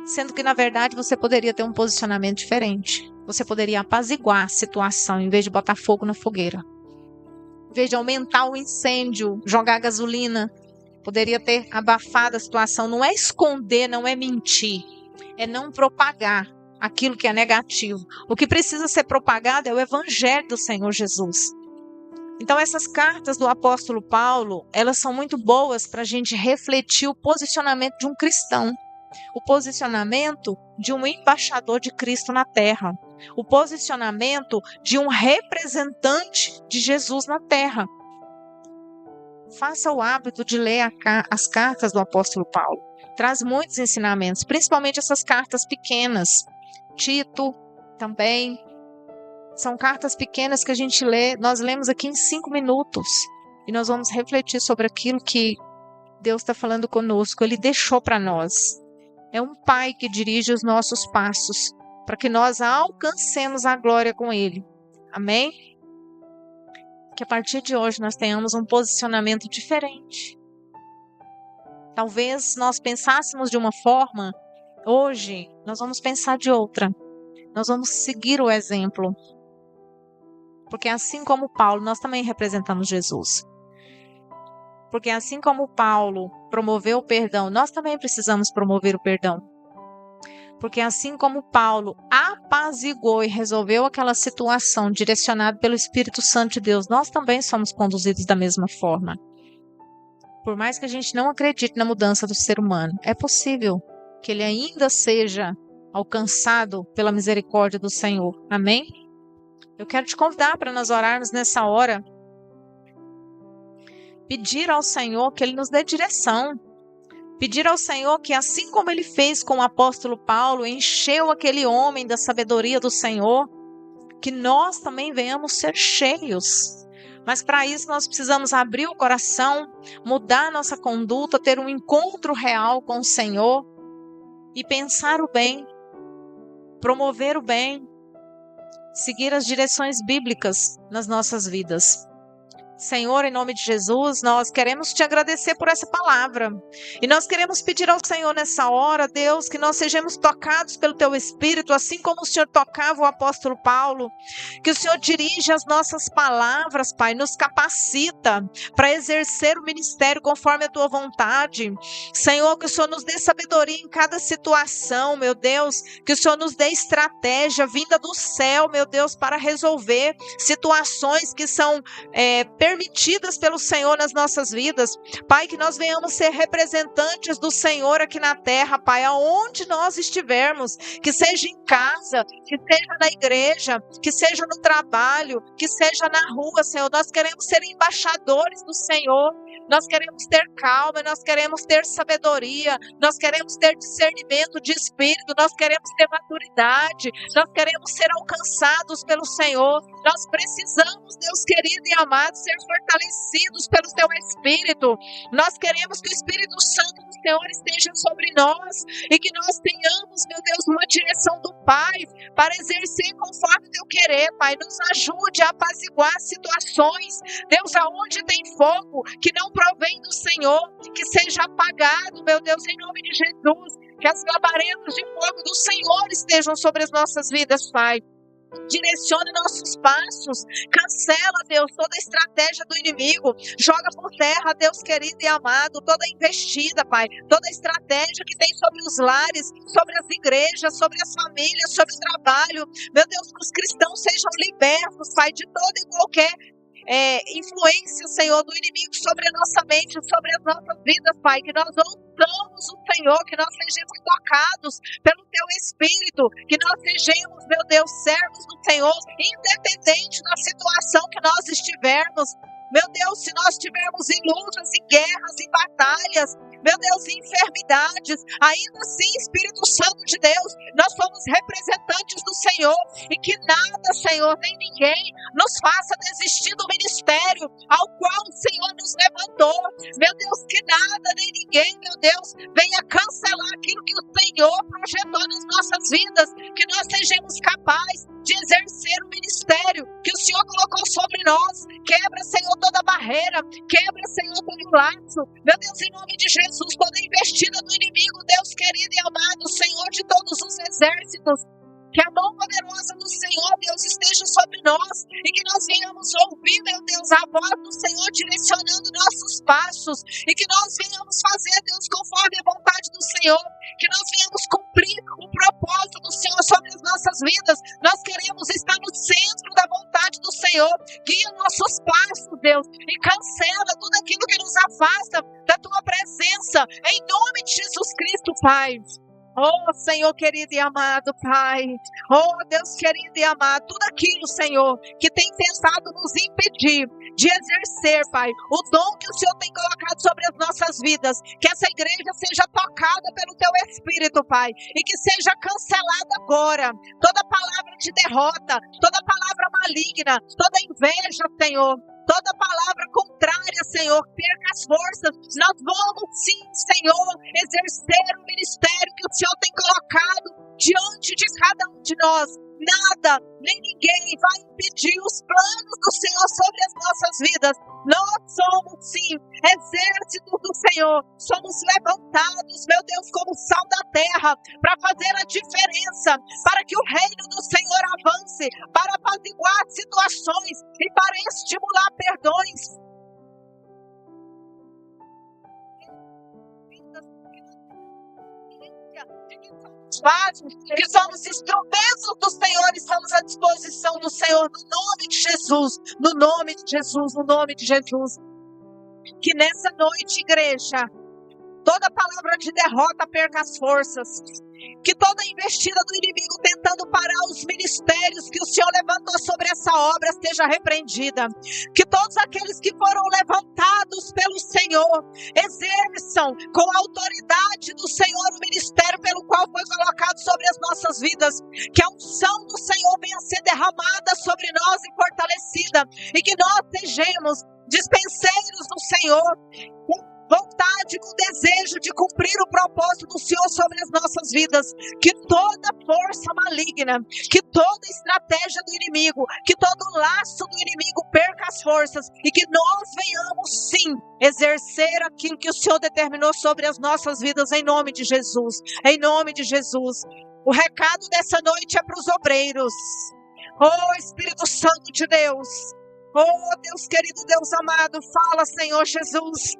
sendo que na verdade você poderia ter um posicionamento diferente. Você poderia apaziguar a situação em vez de botar fogo na fogueira. Em vez de aumentar o incêndio, jogar gasolina, poderia ter abafado a situação. Não é esconder, não é mentir. É não propagar aquilo que é negativo. O que precisa ser propagado é o evangelho do Senhor Jesus. Então essas cartas do apóstolo Paulo, elas são muito boas para a gente refletir o posicionamento de um cristão. O posicionamento de um embaixador de Cristo na terra. O posicionamento de um representante de Jesus na terra. Faça o hábito de ler as cartas do apóstolo Paulo. Traz muitos ensinamentos, principalmente essas cartas pequenas. Tito também. São cartas pequenas que a gente lê, nós lemos aqui em 5 minutos. E nós vamos refletir sobre aquilo que Deus está falando conosco. Ele deixou para nós. É um Pai que dirige os nossos passos, para que nós alcancemos a glória com Ele. Amém? que a partir de hoje nós tenhamos um posicionamento diferente. Talvez nós pensássemos de uma forma, hoje nós vamos pensar de outra. Nós vamos seguir o exemplo. Porque assim como Paulo, nós também representamos Jesus. Porque assim como Paulo promoveu o perdão, nós também precisamos promover o perdão. Porque assim como Paulo apaziguou e resolveu aquela situação direcionada pelo Espírito Santo de Deus, nós também somos conduzidos da mesma forma. Por mais que a gente não acredite na mudança do ser humano, é possível que ele ainda seja alcançado pela misericórdia do Senhor. Amém? Eu quero te convidar para nós orarmos nessa hora. Pedir ao Senhor que Ele nos dê direção. Pedir ao Senhor que, assim como Ele fez com o apóstolo Paulo, encheu aquele homem da sabedoria do Senhor, que nós também venhamos ser cheios. Mas para isso nós precisamos abrir o coração, mudar nossa conduta, ter um encontro real com o Senhor e pensar o bem, promover o bem, seguir as direções bíblicas nas nossas vidas. Senhor, em nome de Jesus, nós queremos te agradecer por essa palavra. E nós queremos pedir ao Senhor nessa hora, Deus, que nós sejamos tocados pelo teu Espírito, assim como o Senhor tocava o apóstolo Paulo. Que o Senhor dirige as nossas palavras, Pai, nos capacita para exercer o ministério conforme a tua vontade. Senhor, que o Senhor nos dê sabedoria em cada situação, meu Deus. Que o Senhor nos dê estratégia vinda do céu, meu Deus, para resolver situações que são permitidas pelo Senhor nas nossas vidas. Pai, que nós venhamos ser representantes do Senhor aqui na terra, Pai, aonde nós estivermos, que seja em casa, que seja na igreja, que seja no trabalho, que seja na rua, Senhor. Nós queremos ser embaixadores do Senhor. Nós queremos ter calma, nós queremos ter sabedoria, nós queremos ter discernimento de espírito, nós queremos ter maturidade, nós queremos ser alcançados pelo Senhor. Nós precisamos, Deus querido e amado, ser fortalecidos pelo teu Espírito. Nós queremos que o Espírito Santo do Senhor esteja sobre nós e que nós tenhamos, meu Deus, uma direção do Pai para exercer conforme o teu querer, Pai. Nos ajude a apaziguar situações, Deus, aonde tem fogo que não provém do Senhor, que seja apagado, meu Deus, em nome de Jesus, que as labaredas de fogo do Senhor estejam sobre as nossas vidas, Pai. Direcione nossos passos, cancela, Deus, toda a estratégia do inimigo, joga por terra, Deus querido e amado, toda investida, Pai, toda a estratégia que tem sobre os lares, sobre as igrejas, sobre as famílias, sobre o trabalho, meu Deus, que os cristãos sejam libertos, Pai, de toda e qualquer influência, Senhor, do inimigo sobre a nossa mente, sobre as nossas vidas, Pai, que nós ouçamos o Senhor, que nós sejamos tocados pelo teu Espírito, que nós sejamos, meu Deus, servos do Senhor, independente da situação que nós estivermos. Meu Deus, se nós estivermos em lutas, em guerras, em batalhas, meu Deus, em enfermidades, ainda assim, Espírito Santo de Deus, nós somos representantes do Senhor e que nada, Senhor, nem ninguém nos faça desistir do ministério ao qual o Senhor nos levantou. Meu Deus, que nada, nem ninguém, meu Deus, venha cancelar aquilo que o Senhor projetou nas nossas vidas, que nós sejamos capazes de exercer o ministério que o Senhor colocou sobre nós. Quebra, Senhor, toda barreira, quebra, Senhor, todo laço, meu Deus, em nome de Jesus, toda investida do inimigo, Deus querido e amado, Senhor de todos os exércitos, que a mão poderosa do Senhor, Deus, esteja sobre nós e que nós venhamos ouvir, meu Deus, a voz do Senhor direcionando nossos passos e que nós venhamos fazer, Deus, conforme a vontade do Senhor, que nós venhamos cumprir o propósito do Senhor sobre as nossas vidas. Nós queremos estar no centro da vontade do Senhor. Guia nossos passos, Deus, e cancela tudo aquilo que nos afasta da tua presença, em nome de Jesus Cristo, Pai. Oh, Senhor querido e amado, Pai. Oh, Deus querido e amado, tudo aquilo, Senhor, que tem tentado nos impedir de exercer, Pai, o dom que o Senhor tem colocado sobre as nossas vidas, que essa igreja seja tocada pelo teu Espírito, Pai, e que seja cancelada agora toda palavra de derrota, toda palavra maligna, toda inveja, Senhor, toda palavra contrária, Senhor, perca as forças. Nós vamos sim, Senhor, exercer o ministério que o Senhor tem colocado diante de cada um de nós. Nada, nem ninguém vai impedir de os planos do Senhor sobre as nossas vidas. Nós somos, sim, exército do Senhor. Somos levantados, meu Deus, como sal da terra, para fazer a diferença, para que o reino do Senhor avance, para apaziguar situações e para estimular perdões. Que somos instrumentos do Senhor e estamos à disposição do Senhor, no nome de Jesus, no nome de Jesus, no nome de Jesus. Que nessa noite, igreja, toda palavra de derrota perca as forças. Que toda investida do inimigo tentando parar os ministérios que o Senhor levantou sobre essa obra seja repreendida. Que todos aqueles que foram levantados pelo Senhor exerçam com a autoridade do Senhor o ministério pelo qual foi colocado sobre as nossas vidas. Que a unção do Senhor venha a ser derramada sobre nós e fortalecida. E que nós sejamos dispenseiros do Senhor, com vontade, com desejo de cumprir o propósito do Senhor sobre as nossas vidas. Que toda força maligna, que toda estratégia do inimigo, que todo laço do inimigo perca as forças e que nós venhamos sim exercer aquilo que o Senhor determinou sobre as nossas vidas, em nome de Jesus, em nome de Jesus. O recado dessa noite é para os obreiros. Oh Espírito Santo de Deus, oh Deus querido, Deus amado, fala, Senhor Jesus.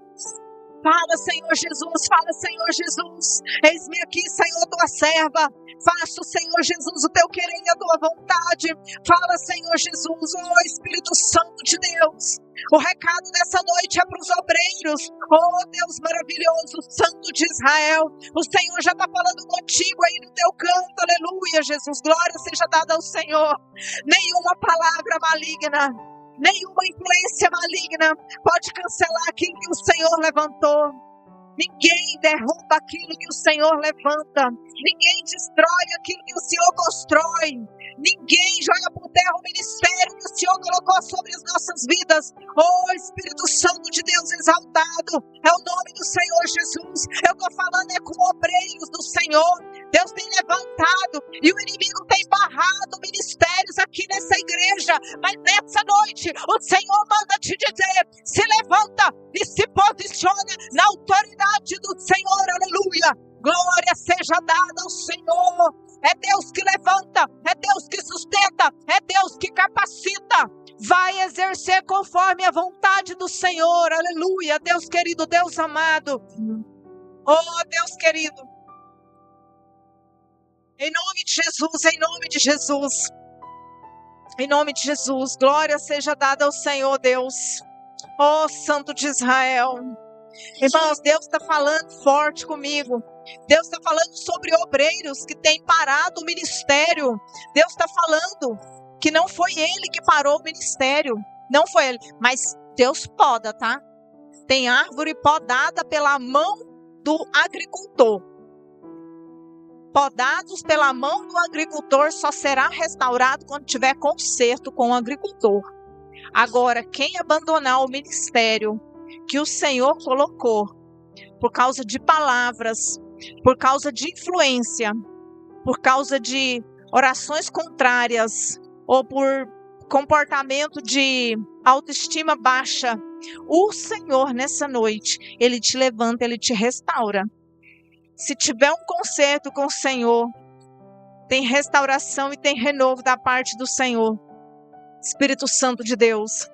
Fala, Senhor Jesus, fala, Senhor Jesus. Eis-me aqui, Senhor, tua serva. Faça, Senhor Jesus, o teu querer e a tua vontade. Fala, Senhor Jesus, oh Espírito Santo de Deus. O recado dessa noite é para os obreiros. Oh Deus maravilhoso, Santo de Israel. O Senhor já está falando contigo aí no teu canto. Aleluia, Jesus. Glória seja dada ao Senhor. Nenhuma palavra maligna, nenhuma influência maligna pode cancelar aquilo que o Senhor levantou. Ninguém derruba aquilo que o Senhor levanta. Ninguém destrói aquilo que o Senhor constrói. Ninguém joga por terra o ministério que o Senhor colocou sobre as nossas vidas. Oh Espírito Santo de Deus exaltado, é o nome do Senhor Jesus. Eu estou falando é com obreiros do Senhor. Deus tem levantado e o inimigo tem barrado ministérios aqui nessa igreja. Mas nessa noite o Senhor manda te dizer: se levanta e se posiciona na autoridade do Senhor. Aleluia. Glória seja dada ao Senhor. É Deus que levanta, é Deus que sustenta, é Deus que capacita. Vai exercer conforme a vontade do Senhor. Aleluia. Deus querido, Deus amado. Oh Deus querido, em nome de Jesus, em nome de Jesus, em nome de Jesus, glória seja dada ao Senhor Deus. Oh Santo de Israel. Irmãos, Deus está falando forte comigo. Deus está falando sobre obreiros que têm parado o ministério. Deus está falando que não foi ele que parou o ministério. Não foi ele, mas Deus poda, tá? Tem árvore podada pela mão do agricultor. Podados pela mão do agricultor só será restaurado quando tiver conserto com o agricultor. Agora, quem abandonar o ministério que o Senhor colocou, por causa de palavras, por causa de influência, por causa de orações contrárias, ou por comportamento de autoestima baixa, o Senhor nessa noite, Ele te levanta, Ele te restaura. Se tiver um conserto com o Senhor, tem restauração e tem renovo da parte do Senhor. Espírito Santo de Deus,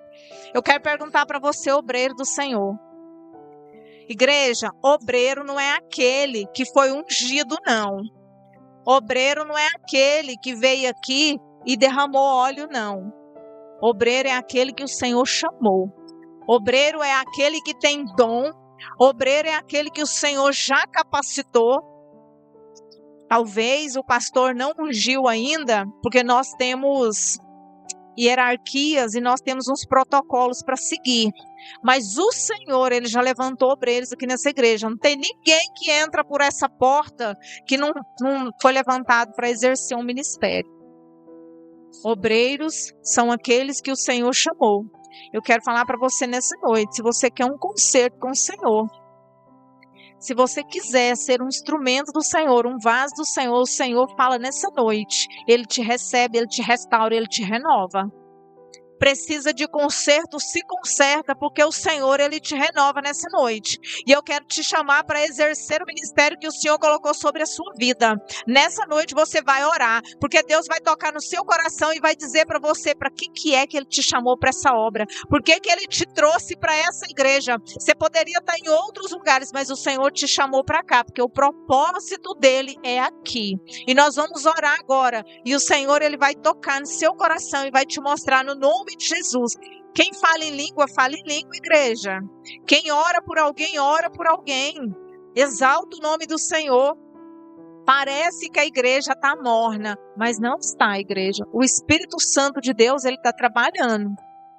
eu quero perguntar para você, obreiro do Senhor. Igreja, obreiro não é aquele que foi ungido, não. Obreiro não é aquele que veio aqui e derramou óleo, não. Obreiro é aquele que o Senhor chamou. Obreiro é aquele que tem dom. Obreiro é aquele que o Senhor já capacitou. Talvez o pastor não ungiu ainda, porque nós temos hierarquias e nós temos uns protocolos para seguir. Mas o Senhor, Ele já levantou obreiros aqui nessa igreja. Não tem ninguém que entra por essa porta que não foi levantado para exercer um ministério. Obreiros são aqueles que o Senhor chamou. Eu quero falar para você nessa noite, se você quer um concerto com o Senhor, se você quiser ser um instrumento do Senhor, um vaso do Senhor, o Senhor fala nessa noite. Ele te recebe, Ele te restaura, Ele te renova. precisa de conserto, se conserta, porque o Senhor, Ele te renova nessa noite. E eu quero te chamar para exercer o ministério que o Senhor colocou sobre a sua vida. Nessa noite você vai orar, porque Deus vai tocar no seu coração e vai dizer para você para que é que Ele te chamou para essa obra. Por que Ele te trouxe para essa igreja? Você poderia estar em outros lugares, mas o Senhor te chamou para cá, porque o propósito dele é aqui. E nós vamos orar agora. E o Senhor, Ele vai tocar no seu coração e vai te mostrar no nome de Jesus. Quem fala em língua, igreja. Quem ora por alguém, ora por alguém. Exalta o nome do Senhor. Parece que a igreja está morna, mas não está, igreja. O Espírito Santo de Deus, ele está trabalhando.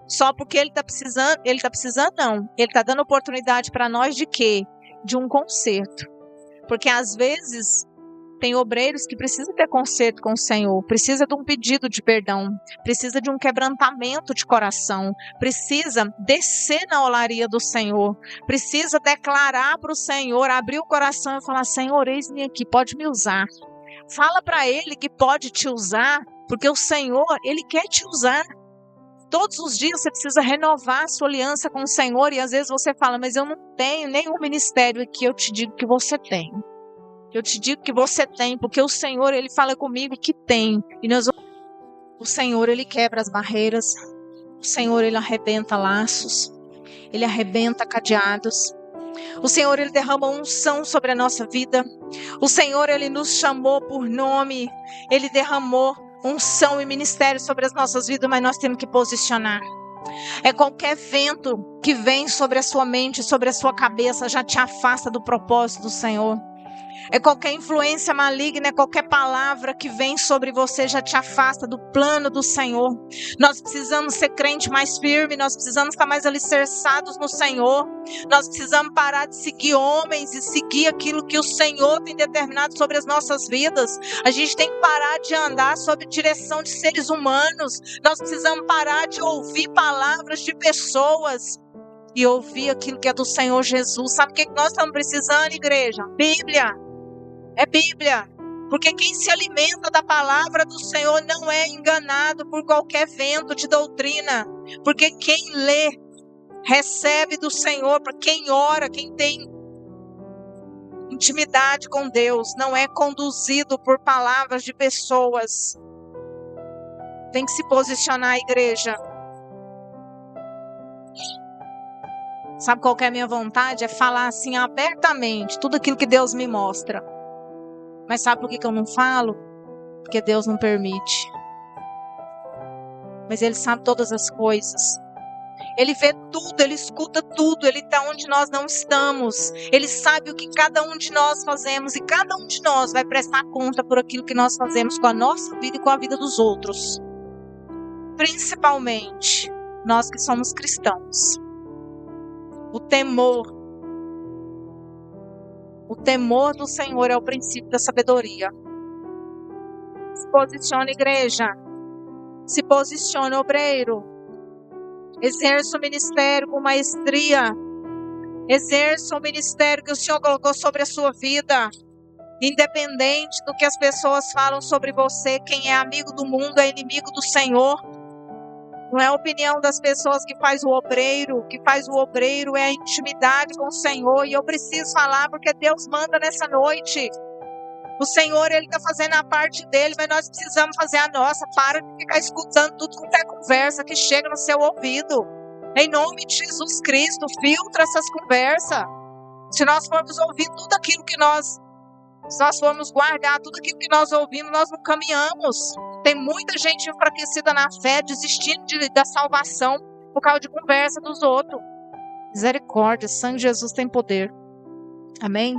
Só porque ele está precisando não. Ele está dando oportunidade para nós de quê? De um conserto. Porque às vezes tem obreiros que precisam ter conserto com o Senhor, precisa de um pedido de perdão, precisa de um quebrantamento de coração, precisa descer na olaria do Senhor, precisa declarar para o Senhor, abrir o coração e falar: Senhor, eis-me aqui, pode me usar. Fala para Ele que pode te usar, porque o Senhor, Ele quer te usar. Todos os dias você precisa renovar a sua aliança com o Senhor, e às vezes você fala: mas eu não tenho nenhum ministério aqui. Eu te digo que você tem. Eu te digo que você tem, porque o Senhor, Ele fala comigo que tem. E o Senhor, Ele quebra as barreiras. O Senhor, Ele arrebenta laços. Ele arrebenta cadeados. O Senhor, Ele derrama unção sobre a nossa vida. O Senhor, Ele nos chamou por nome. Ele derramou unção e ministério sobre as nossas vidas, mas nós temos que posicionar. É qualquer vento que vem sobre a sua mente, sobre a sua cabeça, já te afasta do propósito do Senhor. É qualquer influência maligna, é qualquer palavra que vem sobre você, já te afasta do plano do Senhor. Nós precisamos ser crente mais firme, nós precisamos estar mais alicerçados no Senhor. Nós precisamos parar de seguir homens e seguir aquilo que o Senhor tem determinado sobre as nossas vidas. A gente tem que parar de andar sob direção de seres humanos. Nós precisamos parar de ouvir palavras de pessoas e ouvir aquilo que é do Senhor Jesus. Sabe o que nós estamos precisando, igreja? Bíblia. É Bíblia, porque quem se alimenta da palavra do Senhor não é enganado por qualquer vento de doutrina, porque quem lê, recebe do Senhor. Para quem ora, quem tem intimidade com Deus, não é conduzido por palavras de pessoas. Tem que se posicionar, igreja. Sabe qual que é a minha vontade? É falar assim abertamente, tudo aquilo que Deus me mostra. Mas sabe por que eu não falo? Porque Deus não permite. Mas Ele sabe todas as coisas. Ele vê tudo, Ele escuta tudo. Ele está onde nós não estamos. Ele sabe o que cada um de nós fazemos. E cada um de nós vai prestar conta por aquilo que nós fazemos com a nossa vida e com a vida dos outros. Principalmente nós que somos cristãos. O temor do Senhor é o princípio da sabedoria. Se posicione, igreja. Se posicione, obreiro. Exerça o ministério com maestria. Exerça o ministério que o Senhor colocou sobre a sua vida. Independente do que as pessoas falam sobre você, quem é amigo do mundo é inimigo do Senhor. Não é a opinião das pessoas que faz o obreiro. O que faz o obreiro é a intimidade com o Senhor. E eu preciso falar porque Deus manda nessa noite. O Senhor, Ele está fazendo a parte dele, mas nós precisamos fazer a nossa. Para de ficar escutando tudo quanto é conversa que chega no seu ouvido. Em nome de Jesus Cristo, filtra essas conversas. Se nós formos ouvir tudo aquilo que se nós formos guardar tudo aquilo que nós ouvimos, nós não caminhamos. Tem muita gente enfraquecida na fé, desistindo da salvação por causa de conversa dos outros. Misericórdia, sangue de Jesus tem poder. Amém?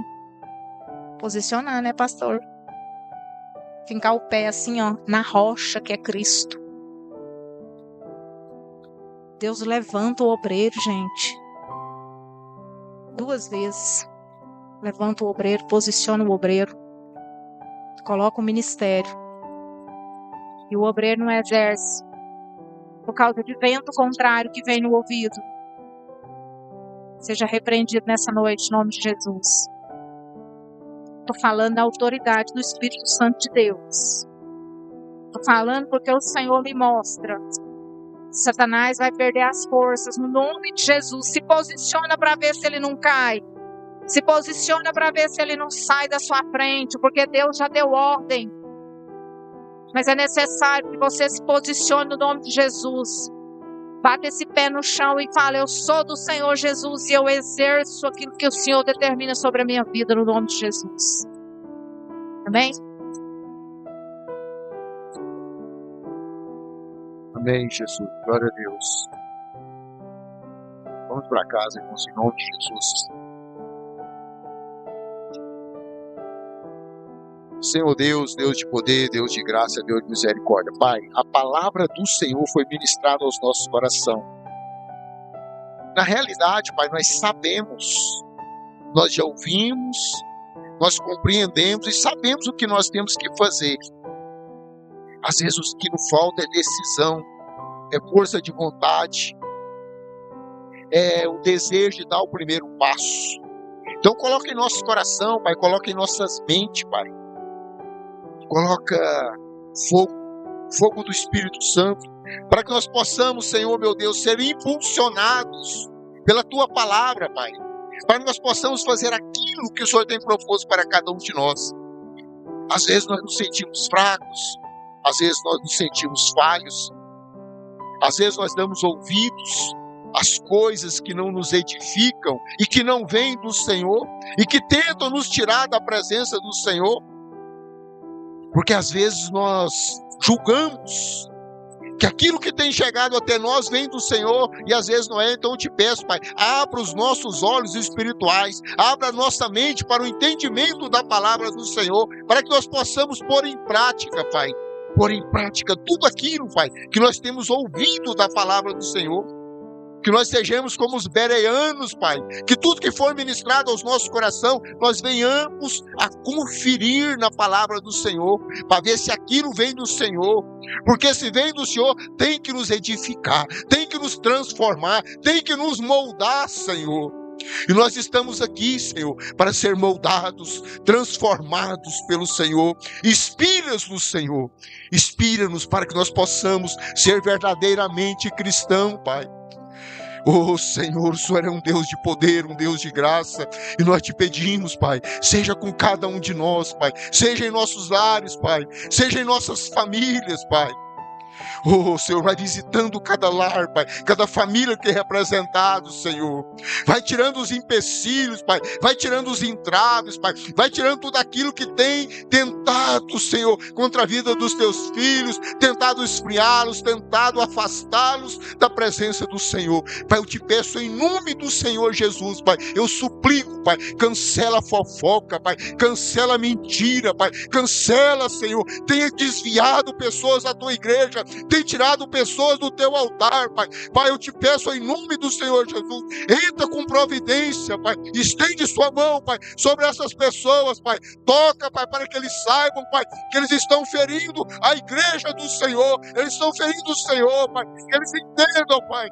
Posicionar, né, pastor? Fincar o pé assim, ó, na rocha que é Cristo. Deus levanta o obreiro, gente. 2 vezes. Levanta o obreiro, posiciona o obreiro. Coloca o ministério. E o obreiro não exerce por causa de vento contrário que vem no ouvido. Seja repreendido nessa noite, em nome de Jesus. Estou falando da autoridade do Espírito Santo de Deus. Estou falando porque o Senhor me mostra Satanás vai perder as forças no nome de Jesus. Se posiciona para ver se ele não cai. Se posiciona para ver se ele não sai da sua frente, porque Deus já deu ordem. Mas é necessário que você se posicione no nome de Jesus. Bata esse pé no chão e fala: eu sou do Senhor Jesus e eu exerço aquilo que o Senhor determina sobre a minha vida no nome de Jesus. Amém? Amém, Jesus. Glória a Deus. Vamos para casa, irmãos, em nome de Jesus. Senhor Deus, Deus de poder, Deus de graça, Deus de misericórdia. Pai, a palavra do Senhor foi ministrada aos nossos corações. Na realidade, Pai, nós sabemos, nós já ouvimos, nós compreendemos e sabemos o que nós temos que fazer. Às vezes o que nos falta é decisão, é força de vontade, é o desejo de dar o primeiro passo. Então coloca em nosso coração, Pai, coloca em nossas mentes, Pai. Coloca fogo do Espírito Santo, para que nós possamos, Senhor meu Deus, ser impulsionados pela Tua palavra, Pai. Para que nós possamos fazer aquilo que o Senhor tem proposto para cada um de nós. Às vezes nós nos sentimos fracos, às vezes nós nos sentimos falhos, às vezes nós damos ouvidos às coisas que não nos edificam e que não vêm do Senhor e que tentam nos tirar da presença do Senhor. Porque às vezes nós julgamos que aquilo que tem chegado até nós vem do Senhor e às vezes não é. Então eu te peço, Pai, abra os nossos olhos espirituais, abra a nossa mente para o entendimento da palavra do Senhor, para que nós possamos pôr em prática, Pai, pôr em prática tudo aquilo, Pai, que nós temos ouvido da palavra do Senhor. Que nós sejamos como os bereanos, Pai, que tudo que for ministrado aos nossos corações, nós venhamos a conferir na palavra do Senhor, para ver se aquilo vem do Senhor, porque se vem do Senhor, tem que nos edificar, tem que nos transformar, tem que nos moldar, Senhor. E nós estamos aqui, Senhor, para ser moldados, transformados pelo Senhor. Inspira-nos no Senhor, inspira-nos para que nós possamos ser verdadeiramente cristãos, Pai. Oh Senhor, o Senhor é um Deus de poder, um Deus de graça, e nós te pedimos, Pai, seja com cada um de nós, Pai, seja em nossos lares, Pai, seja em nossas famílias, Pai. Oh, Senhor, vai visitando cada lar, Pai, cada família que é representado, Senhor. Vai tirando os empecilhos, Pai, vai tirando os entraves, Pai, vai tirando tudo aquilo que tem tentado, Senhor, contra a vida dos teus filhos, tentado esfriá-los, tentado afastá-los da presença do Senhor. Pai, eu te peço em nome do Senhor Jesus, Pai, eu suplico, Pai, cancela a fofoca, Pai, cancela a mentira, Pai, cancela, Senhor, tenha desviado pessoas da tua igreja, tem tirado pessoas do teu altar, Pai. Pai, eu te peço em nome do Senhor Jesus, entra com providência, Pai, estende sua mão, Pai, sobre essas pessoas, Pai, toca, Pai, para que eles saibam, Pai, que eles estão ferindo a igreja do Senhor, eles estão ferindo o Senhor, Pai, que eles entendam, Pai,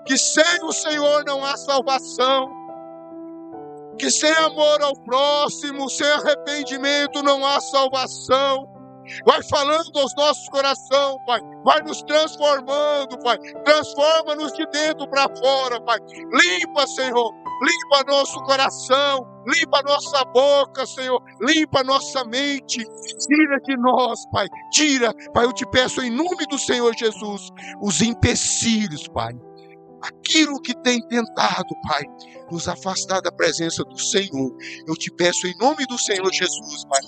que sem o Senhor não há salvação, que sem amor ao próximo, sem arrependimento não há salvação. Vai falando aos nossos corações, Pai, vai nos transformando, Pai, transforma-nos de dentro para fora, Pai, limpa, Senhor, limpa nosso coração, limpa nossa boca, Senhor, limpa nossa mente, tira de nós, Pai, tira, Pai, eu te peço em nome do Senhor Jesus, os empecilhos, Pai, aquilo que tem tentado, Pai, nos afastar da presença do Senhor, eu te peço em nome do Senhor Jesus, Pai,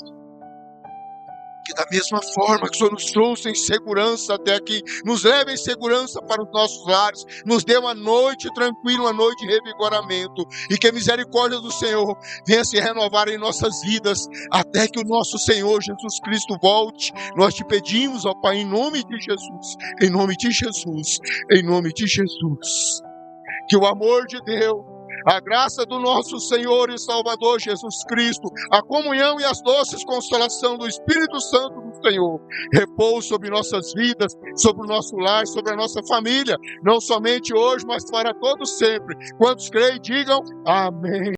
que da mesma forma que o Senhor nos trouxe em segurança até aqui, nos leve em segurança para os nossos lares, nos dê uma noite tranquila, uma noite de revigoramento, e que a misericórdia do Senhor venha se renovar em nossas vidas, até que o nosso Senhor Jesus Cristo volte. Nós te pedimos, ó Pai, em nome de Jesus, em nome de Jesus, em nome de Jesus, que o amor de Deus, a graça do nosso Senhor e Salvador Jesus Cristo, a comunhão e as doces consolação do Espírito Santo do Senhor, repouse sobre nossas vidas, sobre o nosso lar, sobre a nossa família, não somente hoje, mas para todos sempre. Quantos creem, digam amém.